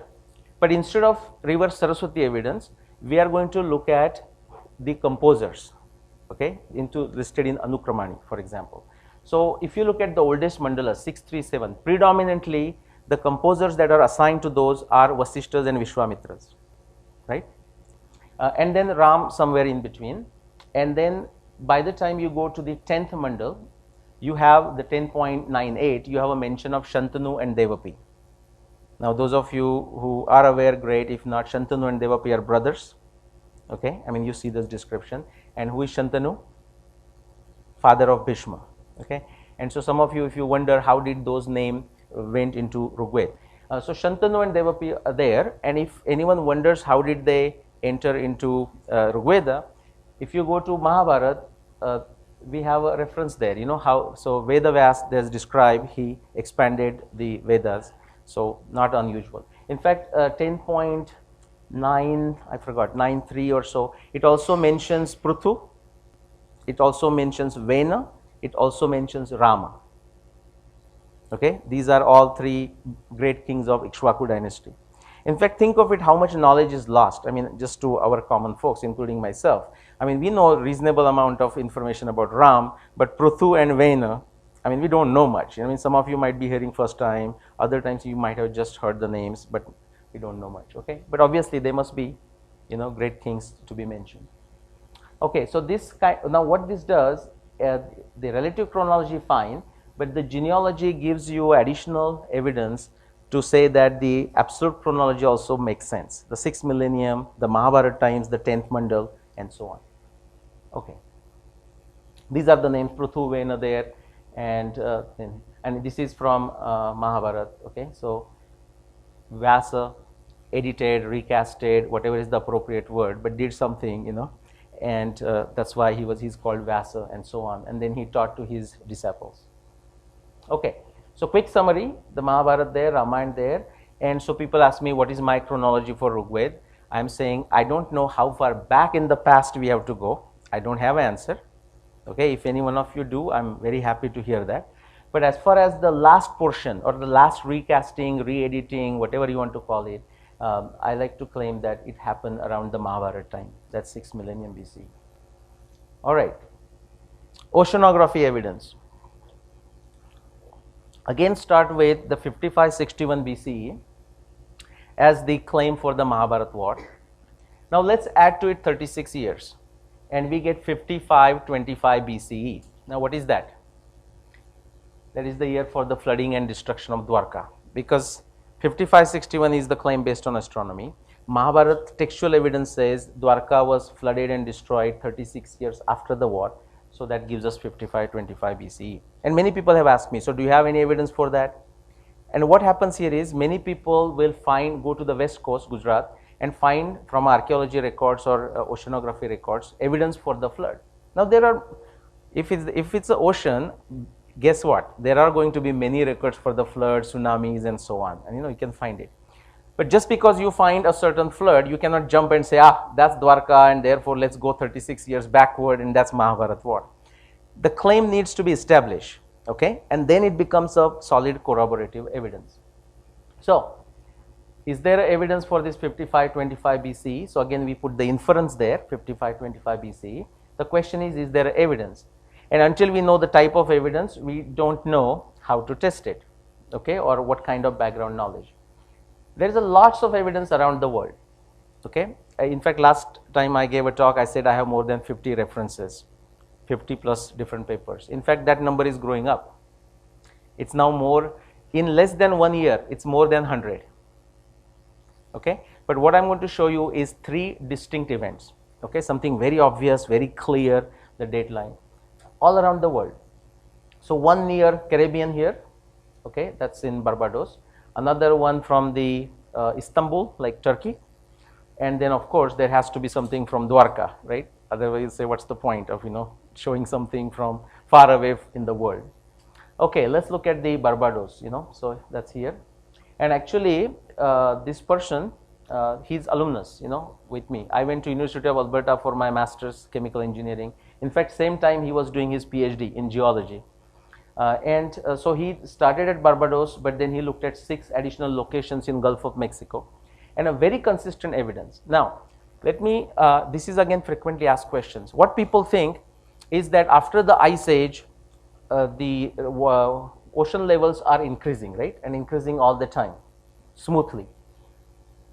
but instead of river Saraswati evidence, we are going to look at the composers, okay, listed in Anukramani, for example. So if you look at the oldest mandala 637, predominantly the composers that are assigned to those are Vasishtas and Vishwamitras, right? And then Ram somewhere in between. And then by the time you go to the 10th mandal, you have the 10.98, you have a mention of Shantanu and Devapi. Now those of you who are aware, great. If not, Shantanu and Devapi are brothers. Okay, I mean you see this description. And who is Shantanu? Father of Bhishma. Okay, and so some of you, if you wonder how did those names went into Rigveda. So Shantanu and Devapi are there, and if anyone wonders how did they enter into Rigveda, if you go to Mahabharata, we have a reference there. How, so Vedavyas there's described, he expanded the Vedas, so not unusual. In fact, 10.9, I forgot, 9.3 or so, it also mentions Pruthu, it also mentions Vena, it also mentions Rama. Okay, these are all 3 great kings of Ikshvaku dynasty. In fact, think of it, how much knowledge is lost. I mean, just to our common folks, including myself. I mean, we know a reasonable amount of information about Ram, but Pruthu and Vena, I mean, we don't know much. I mean, some of you might be hearing first time, other times you might have just heard the names, but we don't know much. Okay, but obviously they must be, great kings to be mentioned. Okay, so this now what this does, the relative chronology fine, but the genealogy gives you additional evidence to say that the absolute chronology also makes sense. The 6th millennium, the Mahabharata times, the 10th mandal, and so on. Okay, these are the names Pruthu, Vena there, and this is from Mahabharata. Okay, so Vyasa, edited, recasted, whatever is the appropriate word, but did something, and that's why he's called Vyasa and so on. And then he taught to his disciples. Okay, so quick summary, the Mahabharata there, Ramayana there, and so people ask me what is my chronology for Rigveda. I'm saying I don't know how far back in the past we have to go. I don't have an answer. Okay, if any one of you do, I'm very happy to hear that. But as far as the last portion or the last recasting, re-editing, whatever you want to call it, I like to claim that it happened around the Mahabharata time. That's 6 millennium BC. All right, oceanography evidence. Again, start with the 5561 BCE as the claim for the Mahabharata war. Now let's add to it 36 years and we get 5525 BCE. Now what is that? That is the year for the flooding and destruction of Dwarka, because 5561 is the claim based on astronomy. Mahabharata textual evidence says Dwarka was flooded and destroyed 36 years after the war. So that gives us 5525 BCE. And many people have asked me, so do you have any evidence for that? And what happens here is many people will go to the west coast, Gujarat, and find from archaeology records or oceanography records evidence for the flood. Now there are, if it's an ocean, guess what? There are going to be many records for the flood, tsunamis and so on, and you can find it. But just because you find a certain flood, you cannot jump and say, that's Dwarka and therefore let's go 36 years backward and that's Mahabharata war. The claim needs to be established, okay? And then it becomes a solid corroborative evidence. So, is there evidence for this 5525 BCE? So again, we put the inference there, 5525 BCE. The question is there evidence? And until we know the type of evidence, we don't know how to test it, okay? Or what kind of background knowledge. There is a lots of evidence around the world, okay? In fact, last time I gave a talk, I said I have more than 50 references, 50 plus different papers. In fact, that number is growing up. It's now more, in less than 1 year, it's more than 100, okay? But what I'm going to show you is 3 distinct events, okay? Something very obvious, very clear, the dateline, all around the world. So one near Caribbean here, okay, that's in Barbados. Another one from the Istanbul, like Turkey, and then of course there has to be something from Dwarka, right? Otherwise you say what's the point of showing something from far away in the world. Okay, let's look at the Barbados, so that's here. And actually this person, he's alumnus, with me. I went to University of Alberta for my master's chemical engineering. In fact, same time he was doing his PhD in geology. So he started at Barbados, but then he looked at 6 additional locations in Gulf of Mexico and a very consistent evidence. Now, let me, this is again frequently asked questions. What people think is that after the ice age, the ocean levels are increasing, right? And increasing all the time, smoothly.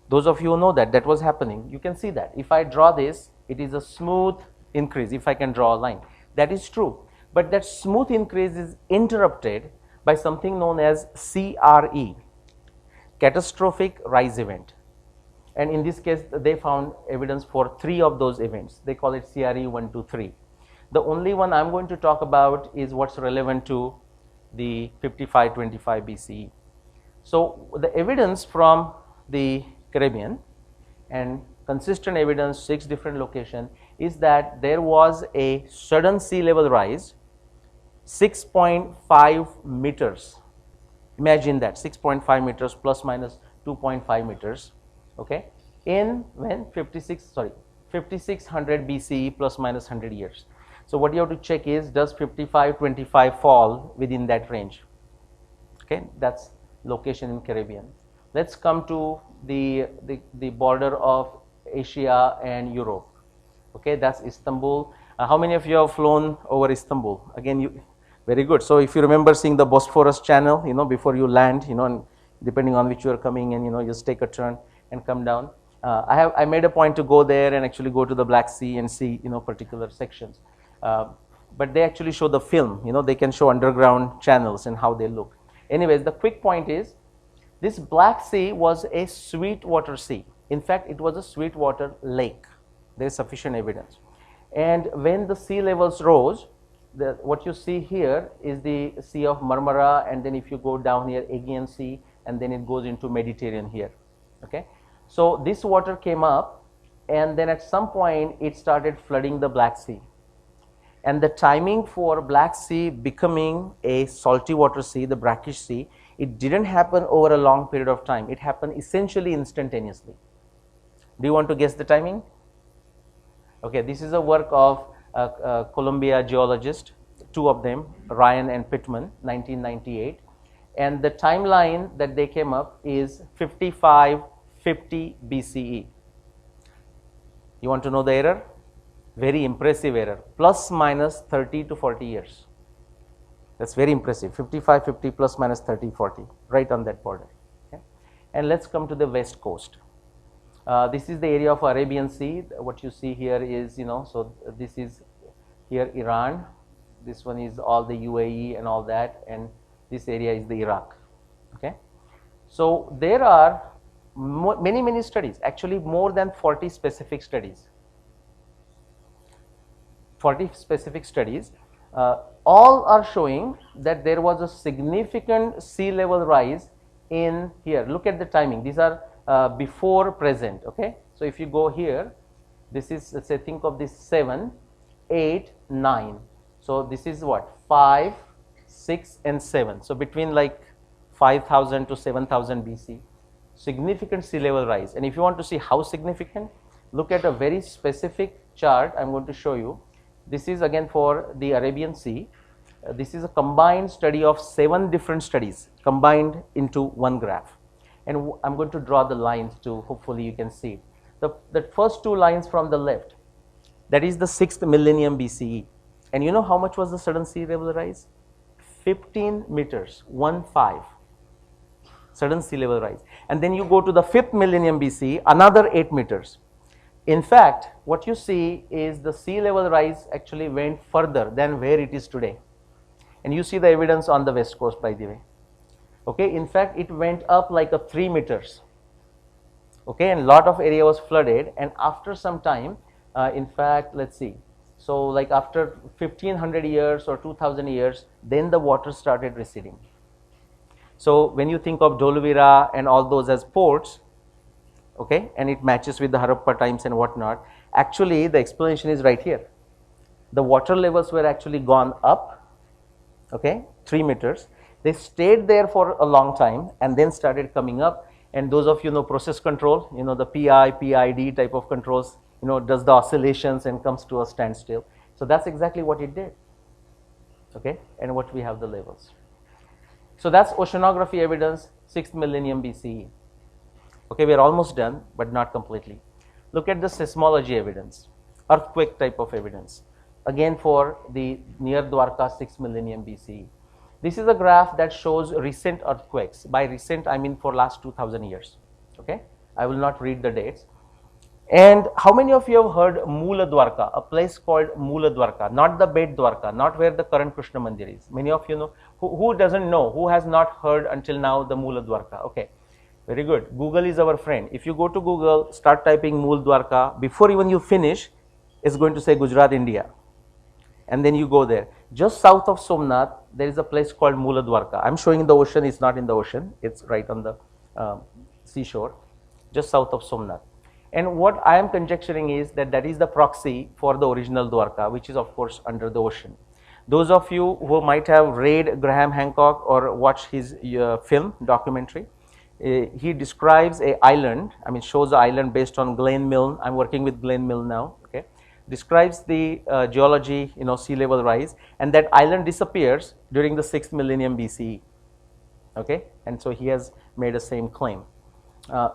Those of you who know that was happening, you can see that. If I draw this, it is a smooth increase, if I can draw a line. That is true. But that smooth increase is interrupted by something known as CRE, catastrophic rise event. And in this case, they found evidence for 3 of those events. They call it CRE 1, 2, 3. The only one I'm going to talk about is what's relevant to the 5525 BCE. So the evidence from the Caribbean and consistent evidence, 6 different locations, is that there was a sudden sea level rise, 6.5 meters. Imagine that, 6.5 meters plus minus 2.5 meters, okay, in when 5600 BCE plus minus 100 years. So what you have to check is, does 5525 fall within that range? Okay, that's location in Caribbean. Let's come to the border of Asia and Europe. Okay, that's Istanbul. How many of you have flown over Istanbul? Again, very good. So if you remember seeing the Bosphorus channel, before you land, and depending on which you are coming in, just take a turn and come down. I made a point to go there and actually go to the Black Sea and see, particular sections. But they actually show the film, they can show underground channels and how they look. Anyways, the quick point is, this Black Sea was a sweetwater sea. In fact, it was a sweetwater lake. There is sufficient evidence. And when the sea levels rose, what you see here is the Sea of Marmara, and then if you go down here, Aegean Sea, and then it goes into Mediterranean here. Okay, So this water came up, and then at some point it started flooding the Black Sea. And the timing for Black Sea becoming a salty water sea, the brackish sea, it didn't happen over a long period of time. It happened essentially instantaneously. Do you want to guess the timing? Okay, this is a work of Columbia geologist, two of them, Ryan and Pittman, 1998. And the timeline that they came up is 5550 BCE. You want to know the error? Very impressive error, plus minus 30 to 40 years. That's very impressive, 5550 plus minus 30, 40, right on that border. Okay? And let's come to the west coast. This is the area of Arabian Sea. What you see here is, so this is here Iran. This one is all the UAE and all that, and this area is the Iraq. Okay, so there are many studies, actually more than 40 specific studies. 40 specific studies, all are showing that there was a significant sea level rise in here. Look at the timing. These are before present. Okay, so if you go here, this is, let's say, think of this 7, 8, 9. So this is what, 5, 6 and 7. So between like 5000 to 7000 BC, significant sea level rise. And if you want to see how significant, look at a very specific chart I'm going to show you. This is again for the Arabian Sea. This is a combined study of 7 different studies combined into one graph. And I'm going to draw the lines too, hopefully you can see it. The first 2 lines from the left, that is the 6th millennium BCE. And you know how much was the sudden sea level rise? 15 meters, 1-5, sudden sea level rise. And then you go to the 5th millennium BCE, another 8 meters. In fact, what you see is the sea level rise actually went further than where it is today. And you see the evidence on the west coast, by the way. Okay, in fact, it went up like a 3 meters. Okay, and a lot of area was flooded, and after some time, in fact, let's see. So like after 1500 years or 2000 years, then the water started receding. So when you think of Dholavira and all those as ports, okay, and it matches with the Harappa times and whatnot, actually the explanation is right here. The water levels were actually gone up, okay, 3 meters. They stayed there for a long time and then started coming up. And those of you know process control, the PI, PID type of controls, does the oscillations and comes to a standstill. So that's exactly what it did, okay, and what we have the levels. So that's oceanography evidence, 6th millennium BCE. Okay, we are almost done, but not completely. Look at the seismology evidence, earthquake type of evidence, again for the near Dwarka 6th millennium BCE. This is a graph that shows recent earthquakes. By recent, I mean for last 2000 years. Okay, I will not read the dates. And how many of you have heard Moola Dwarka, a place called Moola Dwarka, not the Bet Dwarka, not where the current Krishna Mandir is. Many of you know. Who doesn't know, who has not heard until now the Moola Dwarka? Okay, very good. Google is our friend. If you go to Google, start typing Moola Dwarka, before even you finish, it's going to say Gujarat, India. And then you go there. Just south of Somnath, there is a place called Moola Dwarka. I'm showing in the ocean, it's not in the ocean, it's right on the seashore, just south of Somnath. And what I am conjecturing is that that is the proxy for the original Dwarka, which is of course under the ocean. Those of you who might have read Graham Hancock or watched his film, documentary, he describes a island, shows the island based on Glen Milne. I'm working with Glen Milne now, okay. Describes the geology, sea level rise, and that island disappears during the 6th millennium BCE, okay. And so he has made the same claim.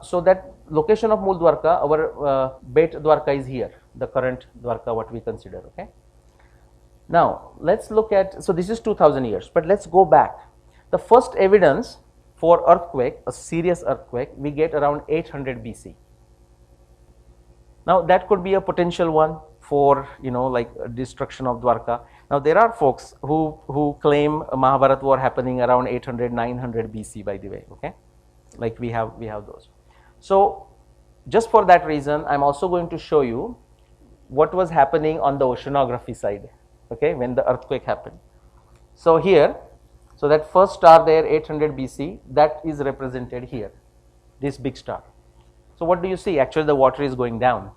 So that location of Mool Dwarka, our Bet Dwarka is here, the current Dwarka what we consider, okay. Now let's look at, so this is 2000 years, but let's go back. The first evidence for earthquake, a serious earthquake, we get around 800 BC. Now that could be a potential one for, like destruction of Dwarka. Now there are folks who claim a Mahabharat war happening around 800, 900 BC, by the way, okay. Like we have those. So just for that reason, I'm also going to show you what was happening on the oceanography side, okay, when the earthquake happened. So here, so that first star there, 800 BC, that is represented here, this big star. So what do you see? Actually, the water is going down,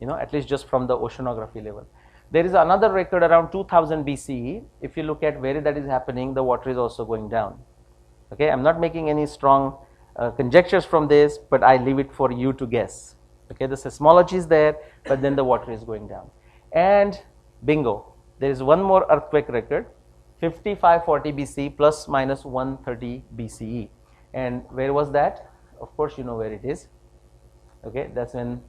at least just from the oceanography level. There is another record around 2000 BCE. If you look at where that is happening, the water is also going down. Okay, I'm not making any strong conjectures from this, but I leave it for you to guess. Okay, the seismology is there, but then the water is going down. And bingo, there is one more earthquake record, 5540 BC plus minus 130 BCE. And where was that? Of course, you know where it is. Okay, that's when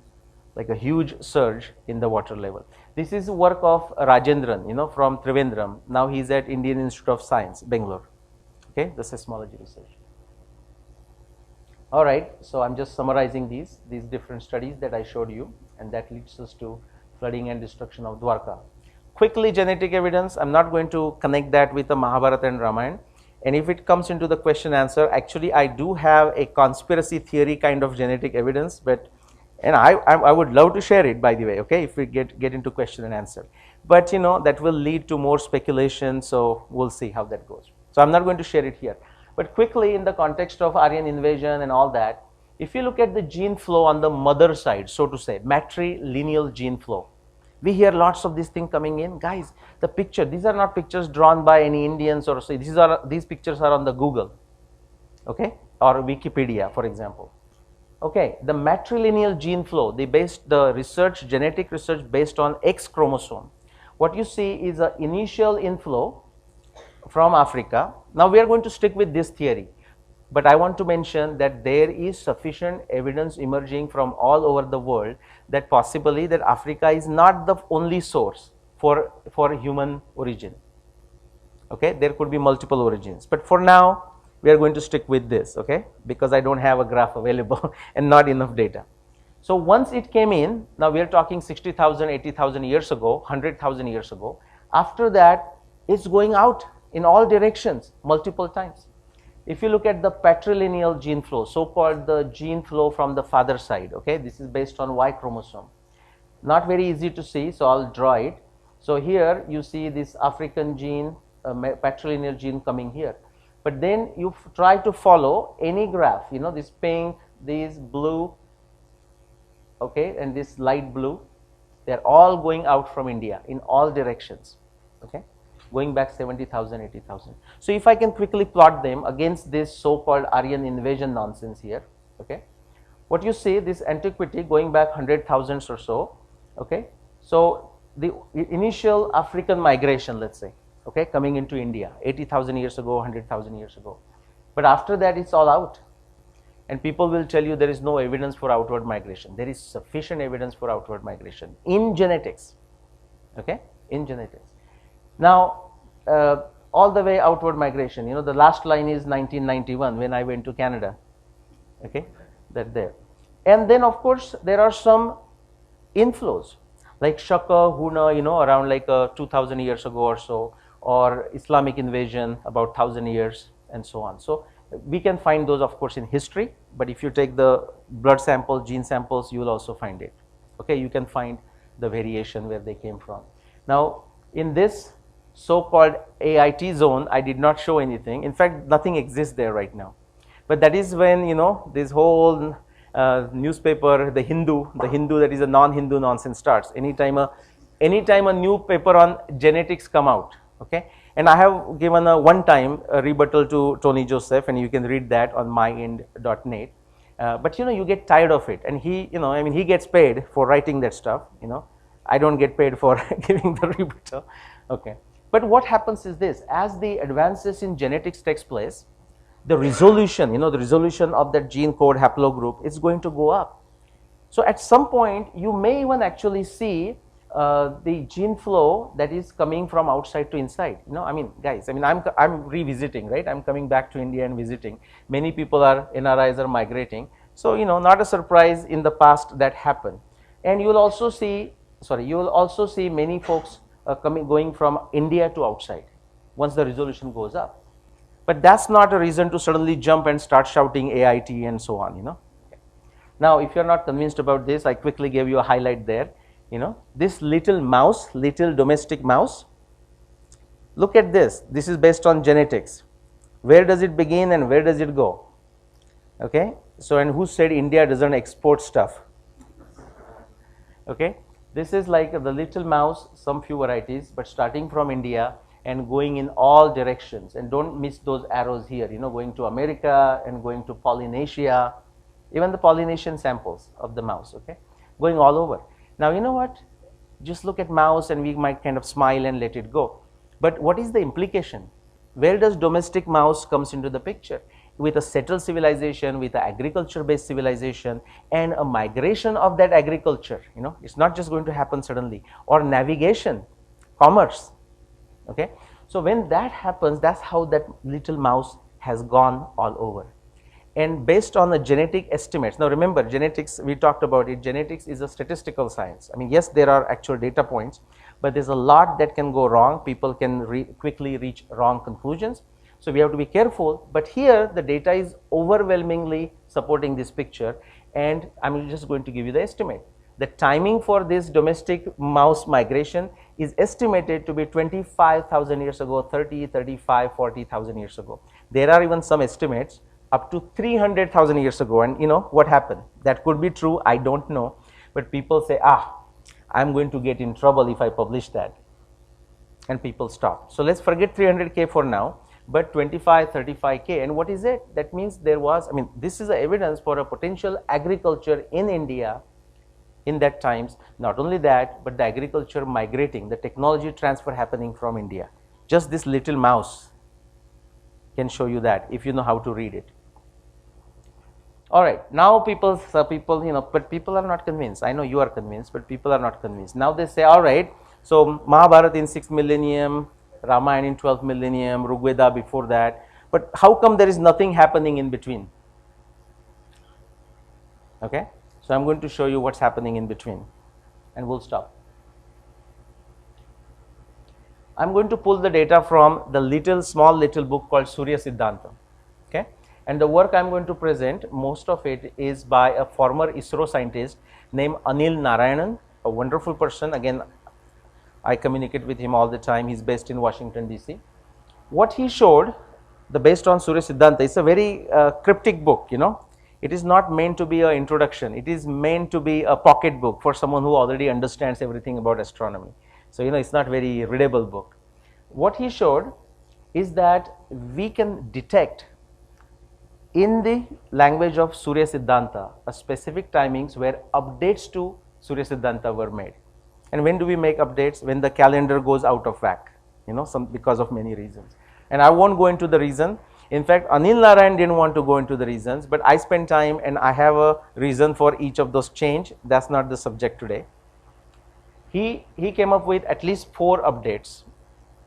like a huge surge in the water level. This is work of Rajendran, from Trivandrum. Now he's at Indian Institute of Science, Bangalore. Okay, the seismology research. All right, so I'm just summarizing these different studies that I showed you, and that leads us to flooding and destruction of Dwarka. Quickly, genetic evidence. I'm not going to connect that with the Mahabharata and Ramayana. And if it comes into the question answer, actually I do have a conspiracy theory kind of genetic evidence, and I would love to share it, by the way, okay, if we get into question and answer. But that will lead to more speculation, so we'll see how that goes. So I'm not going to share it here. But quickly, in the context of Aryan invasion and all that, if you look at the gene flow on the mother side, so to say, matrilineal gene flow, we hear lots of this thing coming in. Guys, the picture, these are not pictures drawn by any Indians or so. These pictures are on the Google, okay, or Wikipedia, for example. Okay, the matrilineal gene flow, they based the research, genetic research based on X chromosome. What you see is an initial inflow from Africa. Now we are going to stick with this theory, but I want to mention that there is sufficient evidence emerging from all over the world that possibly that Africa is not the only source for human origin. Okay, there could be multiple origins, but for now we are going to stick with this, okay, because I don't have a graph available and not enough data. So once it came in, now we are talking 60,000, 80,000 years ago, 100,000 years ago. After that, it's going out in all directions multiple times. If you look at the patrilineal gene flow, so-called the gene flow from the father side, okay, this is based on Y chromosome. Not very easy to see, so I'll draw it. So here you see this African gene, patrilineal gene coming here. But then you try to follow any graph, this pink, this blue, okay, and this light blue, they're all going out from India in all directions, okay, going back 70,000, 80,000. So if I can quickly plot them against this so-called Aryan invasion nonsense here, okay, what you see, this antiquity going back 100,000 or so, okay, so the initial African migration, let's say, okay, coming into India 80,000 years ago, 100,000 years ago. But after that, it's all out. And people will tell you there is no evidence for outward migration. There is sufficient evidence for outward migration in genetics, okay, in genetics. Now, all the way outward migration, the last line is 1991 when I went to Canada, okay, that there. And then, of course, there are some inflows like Shaka, Huna, around like 2000 years ago or so, or Islamic invasion about 1000 years and so on. So we can find those, of course, in history, but if you take the blood sample, gene samples, you will also find it. Okay, you can find the variation where they came from. Now, in this so-called AIT zone, I did not show anything. In fact, nothing exists there right now. But that is when, this whole newspaper, the Hindu that is a non-Hindu nonsense starts. Anytime a new paper on genetics come out, okay, and I have given a one-time rebuttal to Tony Joseph, and you can read that on myend.net. But you get tired of it, and he, he gets paid for writing that stuff. I don't get paid for giving the rebuttal. Okay, but what happens is this: as the advances in genetics takes place, the resolution, the resolution of that gene code haplogroup is going to go up. So at some point, you may even actually see the gene flow that is coming from outside to inside. Guys, I'm revisiting, right? I'm coming back to India and visiting. Many people NRIs are migrating. So, not a surprise in the past that happened. And you will also see many folks going from India to outside once the resolution goes up. But that's not a reason to suddenly jump and start shouting AIT and so on, Okay. Now, if you're not convinced about this, I quickly gave you a highlight there. This little mouse, little domestic mouse, look at this. This is based on genetics. Where does it begin and where does it go? Okay, So, and who said India doesn't export stuff? Okay, this is like the little mouse, some few varieties, but starting from India and going in all directions. And don't miss those arrows here, you know, going to America and going to Polynesia, even the Polynesian samples of the mouse, okay, going all over. Now, you know what? Just look at mouse and we might kind of smile and let it go. But what is the implication? Where does domestic mouse comes into the picture? With a settled civilization, with an agriculture based civilization and a migration of that agriculture, you know, it's not just going to happen suddenly, or navigation, commerce, okay. So when that happens, that's how that little mouse has gone all over. And based on the genetic estimates, now remember genetics, we talked about it, genetics is a statistical science. I mean, yes, there are actual data points, but there's a lot that can go wrong. People can quickly reach wrong conclusions. So we have to be careful, but here the data is overwhelmingly supporting this picture, and I'm just going to give you the estimate. The timing for this domestic mouse migration is estimated to be 25,000 years ago, 30, 35, 40,000 years ago. There are even some estimates up to 300,000 years ago, and you know what happened? That could be true, I don't know, but people say, I'm going to get in trouble if I publish that, and people stop. So let's forget 300K for now, but 25, 35K, and what is it? That means there was, I mean, this is the evidence for a potential agriculture in India in that times. Not only that, but the agriculture migrating, the technology transfer happening from India. Just this little mouse can show you that if you know how to read it. All right, now people, you know, but people are not convinced. I know you are convinced, but people are not convinced. Now they say, all right, so Mahabharata in 6th millennium, Ramayana in 12th millennium, Rigveda before that, but how come there is nothing happening in between? Okay, so I'm going to show you what's happening in between, and we'll stop. I'm going to pull the data from the small little book called Surya Siddhanta. Okay, and the work I'm going to present, most of it is by a former ISRO scientist named Anil Narayanan, a wonderful person. Again, I communicate with him all the time. He's based in Washington DC. What he showed, based on Surya Siddhanta, it's a very cryptic book, you know. It is not meant to be an introduction. It is meant to be a pocket book for someone who already understands everything about astronomy. So, you know, it's not very readable book. What he showed is that we can detect in the language of Surya Siddhanta a specific timings where updates to Surya Siddhanta were made. And when do we make updates? When the calendar goes out of whack, you know, because of many reasons. And I won't go into the reason. In fact, Anil Narayan didn't want to go into the reasons, but I spent time and I have a reason for each of those change. That's not the subject today. He came up with at least 4 updates,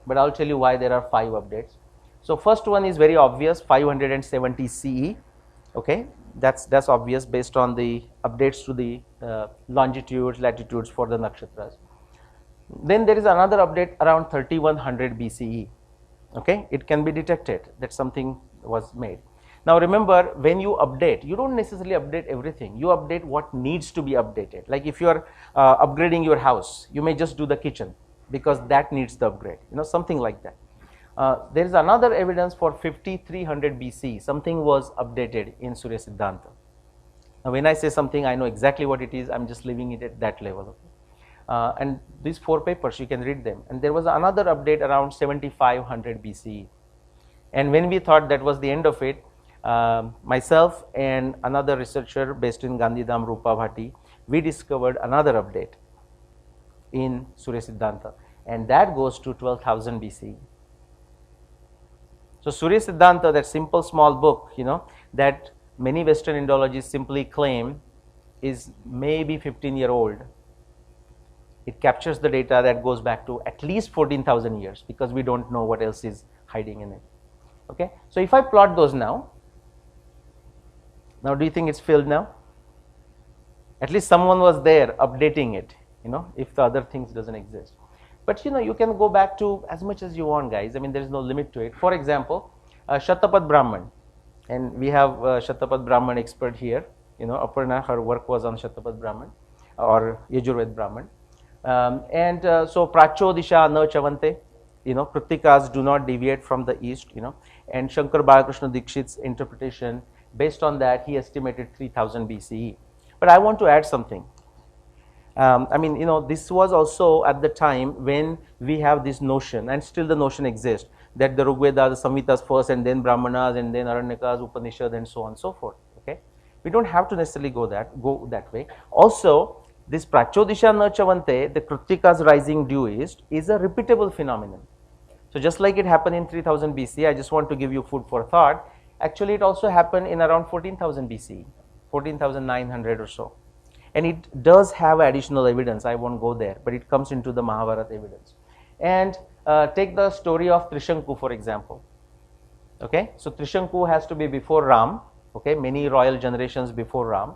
but I'll tell you why there are 5 updates. So first one is very obvious, 570 CE. Okay, that's obvious based on the updates to the longitudes, latitudes for the nakshatras. Then there is another update around 3100 BCE. Okay, it can be detected that something was made. Now remember, when you update, you don't necessarily update everything. You update what needs to be updated. Like if you are upgrading your house, you may just do the kitchen because that needs the upgrade, you know, something like that. There is another evidence for 5300 BC, something was updated in Surya Siddhanta. Now when I say something, I know exactly what it is, I'm just leaving it at that level. And these 4 papers, you can read them. And there was another update around 7500 BCE. And when we thought that was the end of it, myself and another researcher based in Gandhidham, Rupa Bhatti, we discovered another update in Surya Siddhanta, and that goes to 12,000 BCE. So Surya Siddhanta, that simple small book, you know, that many Western Indologists simply claim is maybe 15-year-old. It captures the data that goes back to at least 14,000 years because we don't know what else is hiding in it. Okay, so if I plot those now, do you think it's filled now? At least someone was there updating it, you know, if the other things doesn't exist. But you know, you can go back to as much as you want, guys. I mean, there is no limit to it. For example, Shatapad Brahman, and we have Shatapad Brahman expert here. You know, Aparna, her work was on Shatapad Brahman or Yajurved Brahman. So Pracho Disha Na Chavante, you know, Kritikas do not deviate from the east, you know, and Shankar Balakrishna Dikshit's interpretation Based on that, he estimated 3000 BCE. But I want to add something. I mean, this was also at the time when we have this notion, and still the notion exists, that the Rigvedas, the Samhitas first, and then Brahmanas, and then Aranyakas, Upanishads, and so on and so forth. Okay, we don't have to necessarily go that way. Also, this Prachodisha na Chavante, the Kritika's rising due east, is a repeatable phenomenon. So just like it happened in 3000 BC, I just want to give you food for thought. Actually, it also happened in around 14,000 BC, 14,900 or so. And it does have additional evidence. I won't go there, but it comes into the Mahabharata evidence. And take the story of Trishanku, for example. Okay, so Trishanku has to be before Ram. Okay, many royal generations before Ram.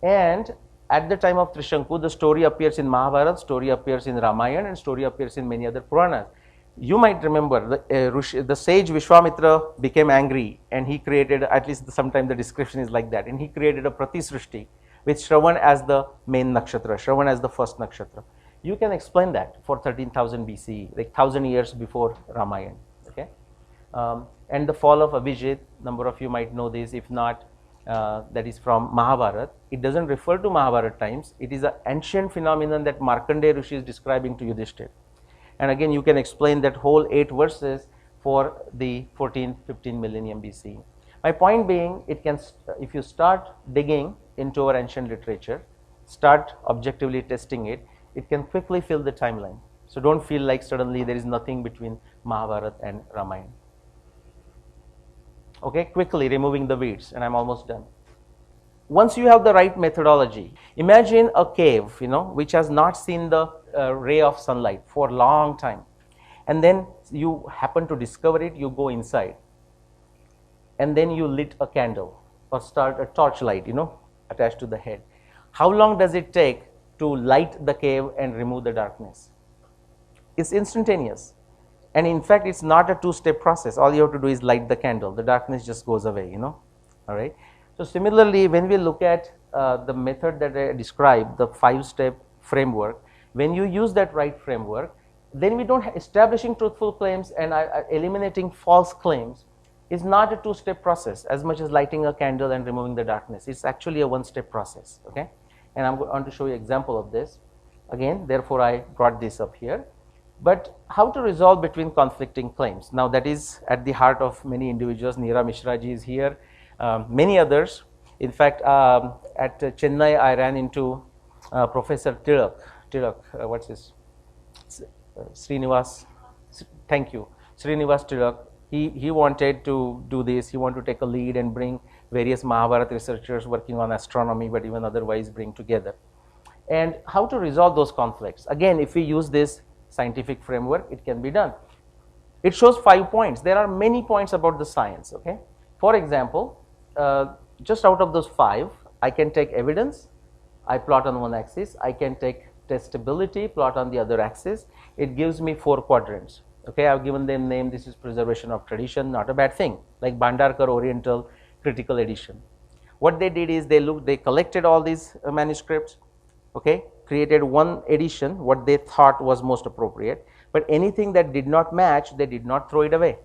And at the time of Trishanku, the story appears in Mahabharata, story appears in Ramayana, and story appears in many other Puranas. You might remember the sage Vishwamitra became angry, and he created, at least sometimes the description is like that, and he created a Pratisrishti with Shravan as the main nakshatra, Shravan as the first nakshatra. You can explain that for 13,000 BCE, like 1000 years before Ramayana. Okay, and the fall of Abhijit, number of you might know this, if not, that is from Mahabharata. It doesn't refer to Mahabharata times, it is an ancient phenomenon that Markandeya Rishi is describing to Yudhishthira. And again, you can explain that whole 8 verses for the 14-15 millennium BC. My point being, it can, if you start digging into our ancient literature, start objectively testing it, it can quickly fill the timeline. So don't feel like suddenly there is nothing between Mahabharata and Ramayana. Okay, quickly removing the weeds, and I'm almost done. Once you have the right methodology, imagine a cave, which has not seen the ray of sunlight for a long time, and then you happen to discover it, you go inside, and then you lit a candle or start a torchlight, attached to the head. How long does it take to light the cave and remove the darkness? It's instantaneous. And in fact, it's not a 2-step process. All you have to do is light the candle. The darkness just goes away, all right. So similarly, when we look at the method that I described, the 5-step framework, when you use that right framework, then we don't establishing truthful claims and eliminating false claims is not a 2-step process as much as lighting a candle and removing the darkness. It's actually a 1-step process. Okay, and I'm going to show you an example of this. Again, therefore, I brought this up here. But how to resolve between conflicting claims? Now, that is at the heart of many individuals. Neera Mishraji is here, many others. In fact, at Chennai, I ran into Professor Tilak, what's his? Srinivas, thank you, Srinivas Tilak. He wanted to do this, he wanted to take a lead and bring various Mahabharata researchers working on astronomy, but even otherwise bring together. And how to resolve those conflicts? Again, if we use this scientific framework, it can be done. It shows 5 points. There are many points about the science. Okay, for example, just out of those 5, I can take evidence, I plot on one axis. I can take testability, plot on the other axis. It gives me 4 quadrants. Okay, I've given them name. This is preservation of tradition, not a bad thing, like Bhandarkar Oriental Critical Edition. What they did is they collected all these manuscripts, okay, created one edition, what they thought was most appropriate, but anything that did not match, they did not throw it away.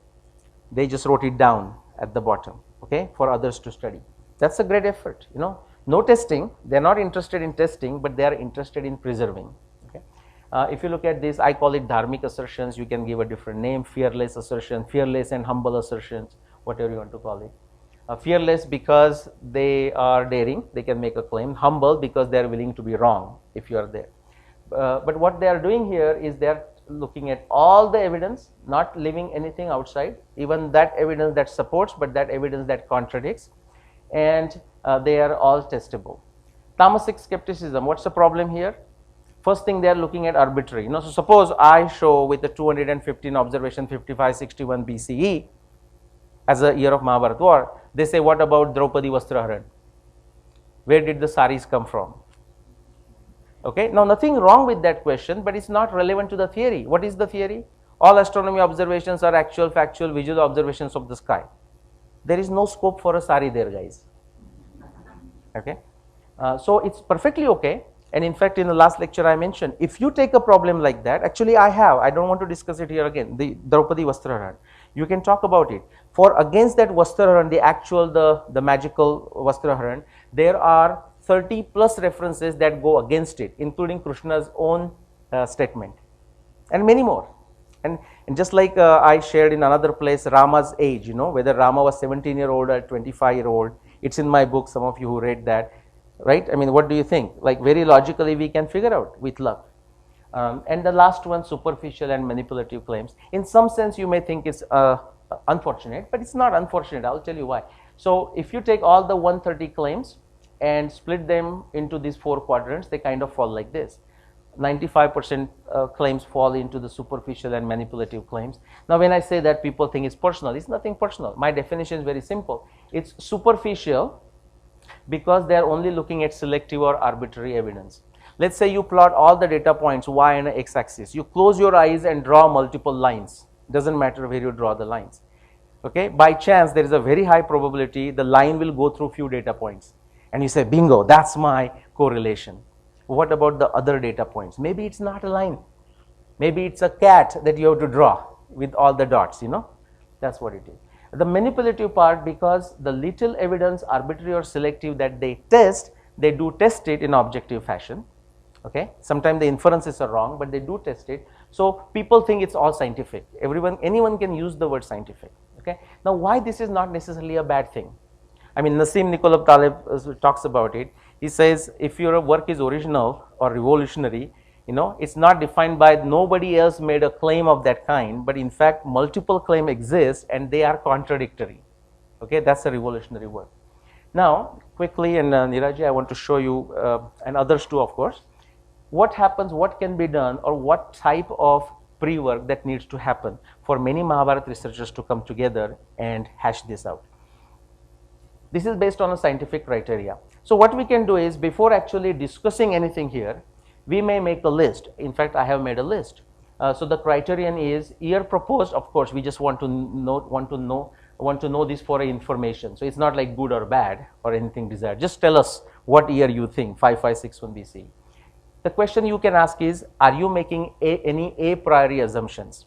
They just wrote it down at the bottom, okay, for others to study. That's a great effort, No testing, they're not interested in testing, but they are interested in preserving. Okay. If you look at this, I call it dharmic assertions. You can give a different name, fearless assertion, fearless and humble assertions, whatever you want to call it. Fearless because they are daring, they can make a claim. Humble because they are willing to be wrong if you are there. But what they are doing here is they are looking at all the evidence, not leaving anything outside, even that evidence that supports, but that evidence that contradicts, and they are all testable. Tamasic skepticism, what's the problem here? First thing, they are looking at arbitrary. So suppose I show with the 215 observation 5561 BCE as a year of Mahabharata war, they say, what about Draupadi Vastraharan? Where did the saris come from? Okay, now nothing wrong with that question, but it's not relevant to the theory. What is the theory? All astronomy observations are actual, factual, visual observations of the sky. There is no scope for a sari there, guys. Okay, so it's perfectly okay. And in fact, in the last lecture I mentioned, if you take a problem like that, actually I don't want to discuss it here again, the Draupadi Vastraharan. You can talk about it. For against that Vastraharan, the actual, the magical Vastraharan, there are 30 plus references that go against it, including Krishna's own statement, and many more. And just like I shared in another place, Rama's age, you know, whether Rama was 17-year-old or 25-year-old, it's in my book, some of you who read that, right? I mean, what do you think? Like, very logically we can figure out with luck. And the last one, superficial and manipulative claims. In some sense, you may think it's unfortunate, but it's not unfortunate. I'll tell you why. So if you take all the 130 claims and split them into these 4 quadrants, they kind of fall like this. 95% claims fall into the superficial and manipulative claims. Now, when I say that, people think it's personal. It's nothing personal. My definition is very simple. It's superficial because they are only looking at selective or arbitrary evidence. Let's say you plot all the data points y and x axis. You close your eyes and draw multiple lines. Doesn't matter where you draw the lines. Okay, by chance there is a very high probability the line will go through few data points, and you say, bingo, that's my correlation. What about the other data points? Maybe it's not a line. Maybe it's a cat that you have to draw with all the dots, you know. That's what it is. The manipulative part, because the little evidence, arbitrary or selective, that they test, they do test it in objective fashion. Okay, sometimes the inferences are wrong, but they do test it. So people think it's all scientific. Anyone can use the word scientific. Okay, now why this is not necessarily a bad thing? I mean, Nassim Nicholas Taleb talks about it. He says, if your work is original or revolutionary, you know, it's not defined by nobody else made a claim of that kind, but in fact multiple claims exist and they are contradictory. Okay, that's a revolutionary work. Now quickly, and Niraji, I want to show you and others too, of course, what happens, what can be done, or what type of pre-work that needs to happen for many Mahabharata researchers to come together and hash this out. This is based on a scientific criteria. So what we can do is, before actually discussing anything here, we may make a list. In fact, I have made a list. So the criterion is year proposed. Of course, we just want to know this for information. So it's not like good or bad or anything desired. Just tell us what year you think, 5561 BC. The question you can ask is, are you making any a priori assumptions?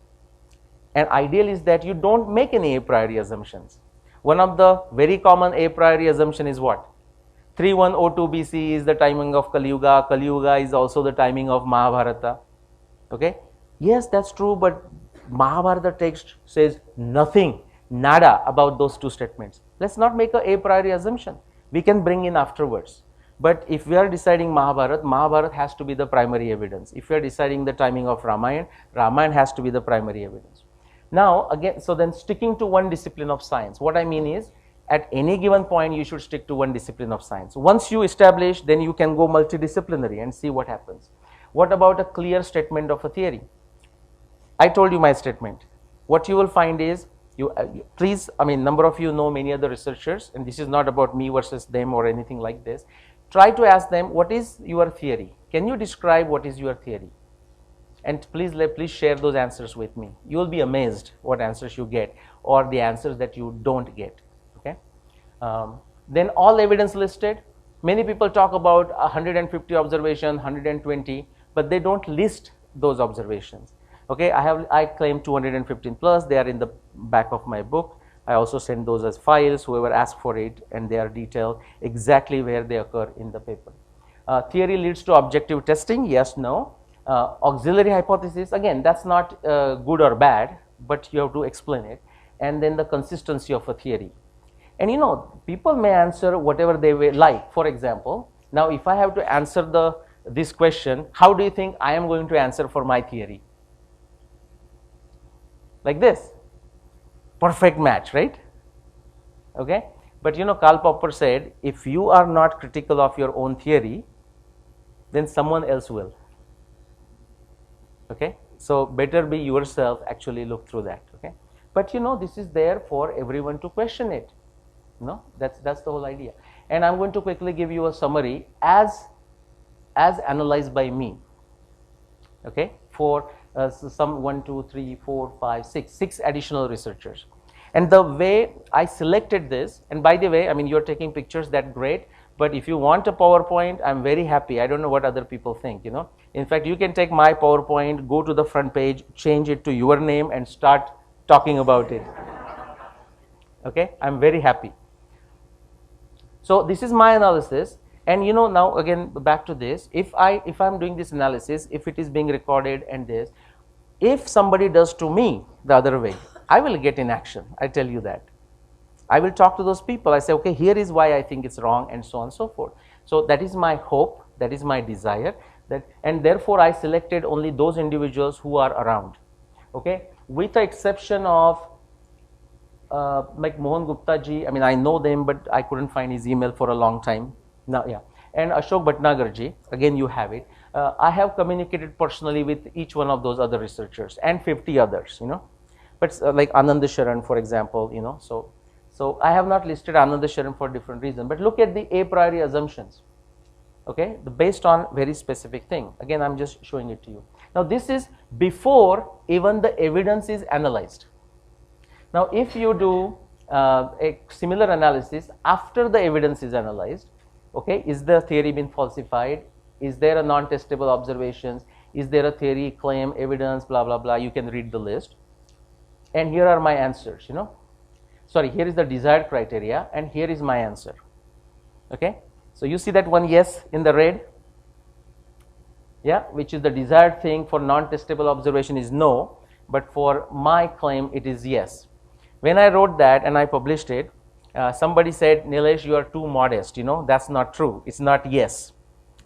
And ideal is that you don't make any a priori assumptions. One of the very common a priori assumption is what? 3102 BC is the timing of Kali Yuga. Kali Yuga is also the timing of Mahabharata. Okay? Yes, that's true, but Mahabharata text says nothing, nada about those two statements. Let's not make a priori assumption. We can bring in afterwards. But if we are deciding Mahabharata, Mahabharata has to be the primary evidence. If we are deciding the timing of Ramayana, Ramayana has to be the primary evidence. Now again, so then sticking to one discipline of science, what I mean is, at any given point you should stick to one discipline of science. Once you establish, then you can go multidisciplinary and see what happens. What about a clear statement of a theory? I told you my statement. What you will find is, please, I mean, number of you know many other researchers, and this is not about me versus them or anything like this. Try to ask them, what is your theory? Can you describe what is your theory? And please share those answers with me. You will be amazed what answers you get, or the answers that you don't get. Okay. Then all evidence listed. Many people talk about 150 observations, 120, but they don't list those observations. Okay, I claim 215 plus. They are in the back of my book. I also send those as files, whoever asks for it, and they are detailed exactly where they occur in the paper. Theory leads to objective testing, yes, no. Auxiliary hypothesis, again, that's not good or bad, but you have to explain it. And then the consistency of a theory. And you know, people may answer whatever they like. For example, now if I have to answer this question, how do you think I am going to answer for my theory? Like this. Perfect match, right? Okay, but you know, Karl Popper said, if you are not critical of your own theory, then someone else will. Okay, so better be yourself, actually look through that. Okay, but you know, this is there for everyone to question it. No, that's the whole idea. And I'm going to quickly give you a summary as analyzed by me. Okay, for some 1, 2, 3, 4, 5, 6 additional researchers. And the way I selected this, and by the way, I mean, you're taking pictures, that's great, but if you want a PowerPoint, I'm very happy. I don't know what other people think, you know. In fact, you can take my PowerPoint, go to the front page, change it to your name, and start talking about it. Okay, I'm very happy. So this is my analysis, and now again back to this. If I'm doing this analysis, if it is being recorded and this, if somebody does to me the other way, I will get in action. I tell you that. I will talk to those people. I say, okay, here is why I think it's wrong, and so on and so forth. So that is my hope. That is my desire. And therefore I selected only those individuals who are around. Okay, with the exception of like Mohan Gupta ji. I mean, I know them, but I couldn't find his email for a long time. Now, yeah. And Ashok Bhatnagar ji, again you have it. I have communicated personally with each one of those other researchers and 50 others, But like Anand Sharan, for example, So I have not listed Anand Sharan for different reasons. But look at the a priori assumptions. Okay, based on very specific thing. Again, I'm just showing it to you. Now, this is before even the evidence is analyzed. Now, if you do a similar analysis after the evidence is analyzed, okay, is the theory been falsified? Is there a non-testable observations? Is there a theory, claim, evidence, blah, blah, blah? You can read the list. And here are my answers, Sorry, here is the desired criteria, and here is my answer. Okay, so you see that one yes in the red, yeah, which is the desired thing for non-testable observation is no, but for my claim it is yes. When I wrote that and I published it, somebody said, Nilesh, you are too modest, that's not true. It's not yes,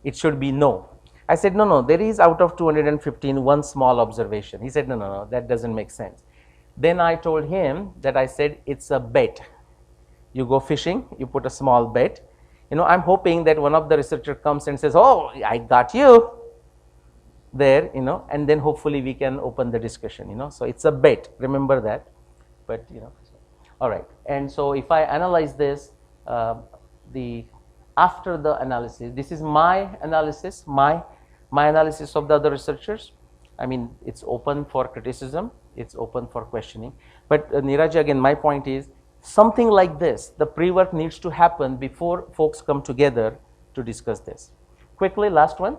it should be no. I said, no, there is out of 215 one small observation. He said, no, that doesn't make sense. Then I told him that I said, it's a bet. You go fishing, you put a small bet. I'm hoping that one of the researcher comes and says, oh, I got you there, and then hopefully we can open the discussion, So it's a bet, remember that. But, all right. And so if I analyze this, after the analysis, this is my analysis, my analysis of the other researchers. I mean, it's open for criticism, it's open for questioning. But Neeraj, again, my point is something like this, the pre-work needs to happen before folks come together to discuss this. Quickly, last one.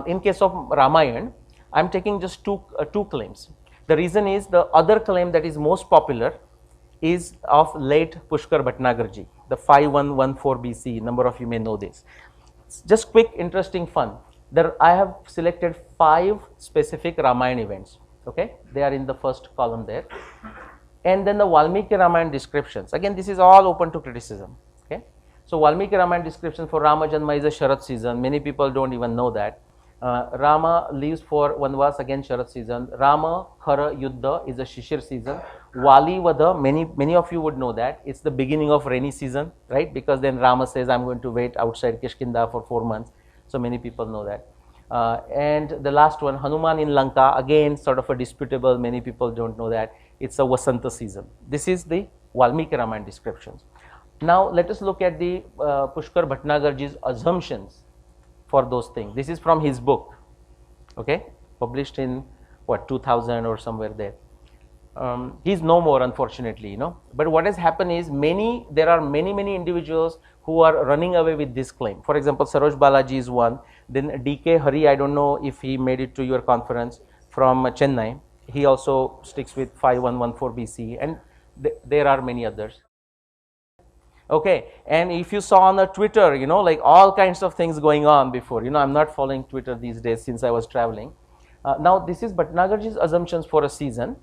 In case of Ramayana, I'm taking just two claims. The reason is the other claim that is most popular is of late Pushkar Bhatnagar ji, the 5114 BC. Number of you may know this. Just quick, interesting fun. I have selected 5 specific Ramayana events. Okay, they are in the first column there. And then the Valmiki Ramayana descriptions. Again, this is all open to criticism. Okay, so Valmiki Ramayana description for Rama Janma is a Sharat season. Many people don't even know that. Rama leaves for Vanvas, again Sharat season. Rama Khara Yuddha is a Shishir season. Wali Vadha, many of you would know that. It's the beginning of rainy season, right? Because then Rama says, I'm going to wait outside Kishkinda for 4 months. So many people know that. And the last one, Hanuman in Lanka, again sort of a disputable, many people don't know that. It's a Vasanta season. This is the Valmiki Ramayana descriptions. Now let us look at the Pushkar Bhatnagarji's assumptions for those things. This is from his book, okay, published in what, 2000 or somewhere there. He's no more, unfortunately, But what has happened is there are many individuals who are running away with this claim. For example, Saroj Balaji is one. Then DK Hari, I don't know if he made it to your conference, from Chennai. He also sticks with 5114 BC, and there are many others. Okay, and if you saw on the Twitter, like all kinds of things going on before, I'm not following Twitter these days since I was traveling. Now this is Bhatnagarji's assumptions for a season.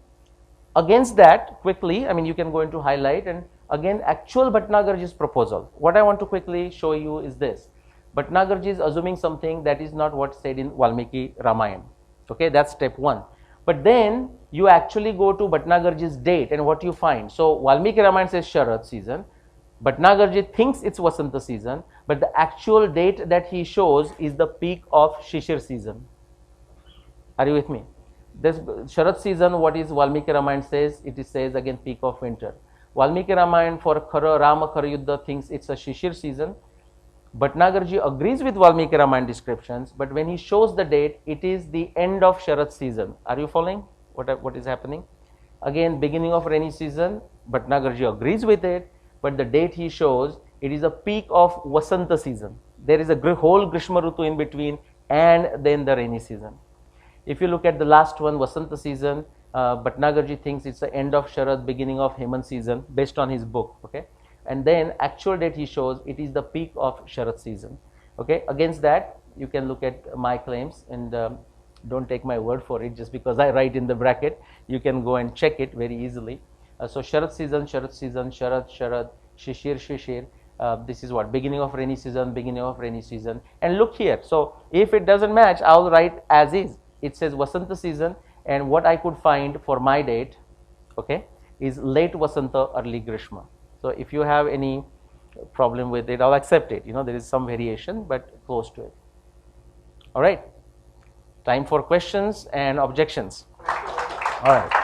Against that, quickly, I mean, you can go into highlight, and again, actual Bhatnagarji's proposal. What I want to quickly show you is this. Bhatnagarji is assuming something that is not what's said in Valmiki Ramayana. Okay, that's step 1. But then you actually go to Bhatnagarji's date, and what you find. So Valmiki Ramayana says Sharad season. Bhatnagarji thinks it's Vasanta season, but the actual date that he shows is the peak of Shishir season. Are you with me? This Sharad season, what is Valmiki Ramayana says? It says again peak of winter. Valmiki Ramayana for Rama Khara Yuddha thinks it's a Shishir season. Bhatnagarji agrees with Valmiki Ramayana descriptions, but when he shows the date, it is the end of Sharad season. Are you following what is happening? Again, beginning of rainy season, Bhatnagarji agrees with it, but the date he shows, it is a peak of Vasanta season. There is a whole Grishma Rutu in between, and then the rainy season. If you look at the last one, Vasanta season, Bhatnagarji thinks it's the end of Sharad, beginning of Hemant season, based on his book. Okay, and then actual date he shows it is the peak of Sharad season. Okay, against that you can look at my claims, and don't take my word for it just because I write in the bracket. You can go and check it very easily. So Sharad season, Sharad, Shishir, Shishir. This is what, beginning of rainy season, beginning of rainy season. And look here. So if it doesn't match, I'll write as is. It says Vasanta season, and what I could find for my date, okay, is late Vasanta, early Grishma. So if you have any problem with it, I'll accept it. There is some variation, but close to it. All right. Time for questions and objections. All right.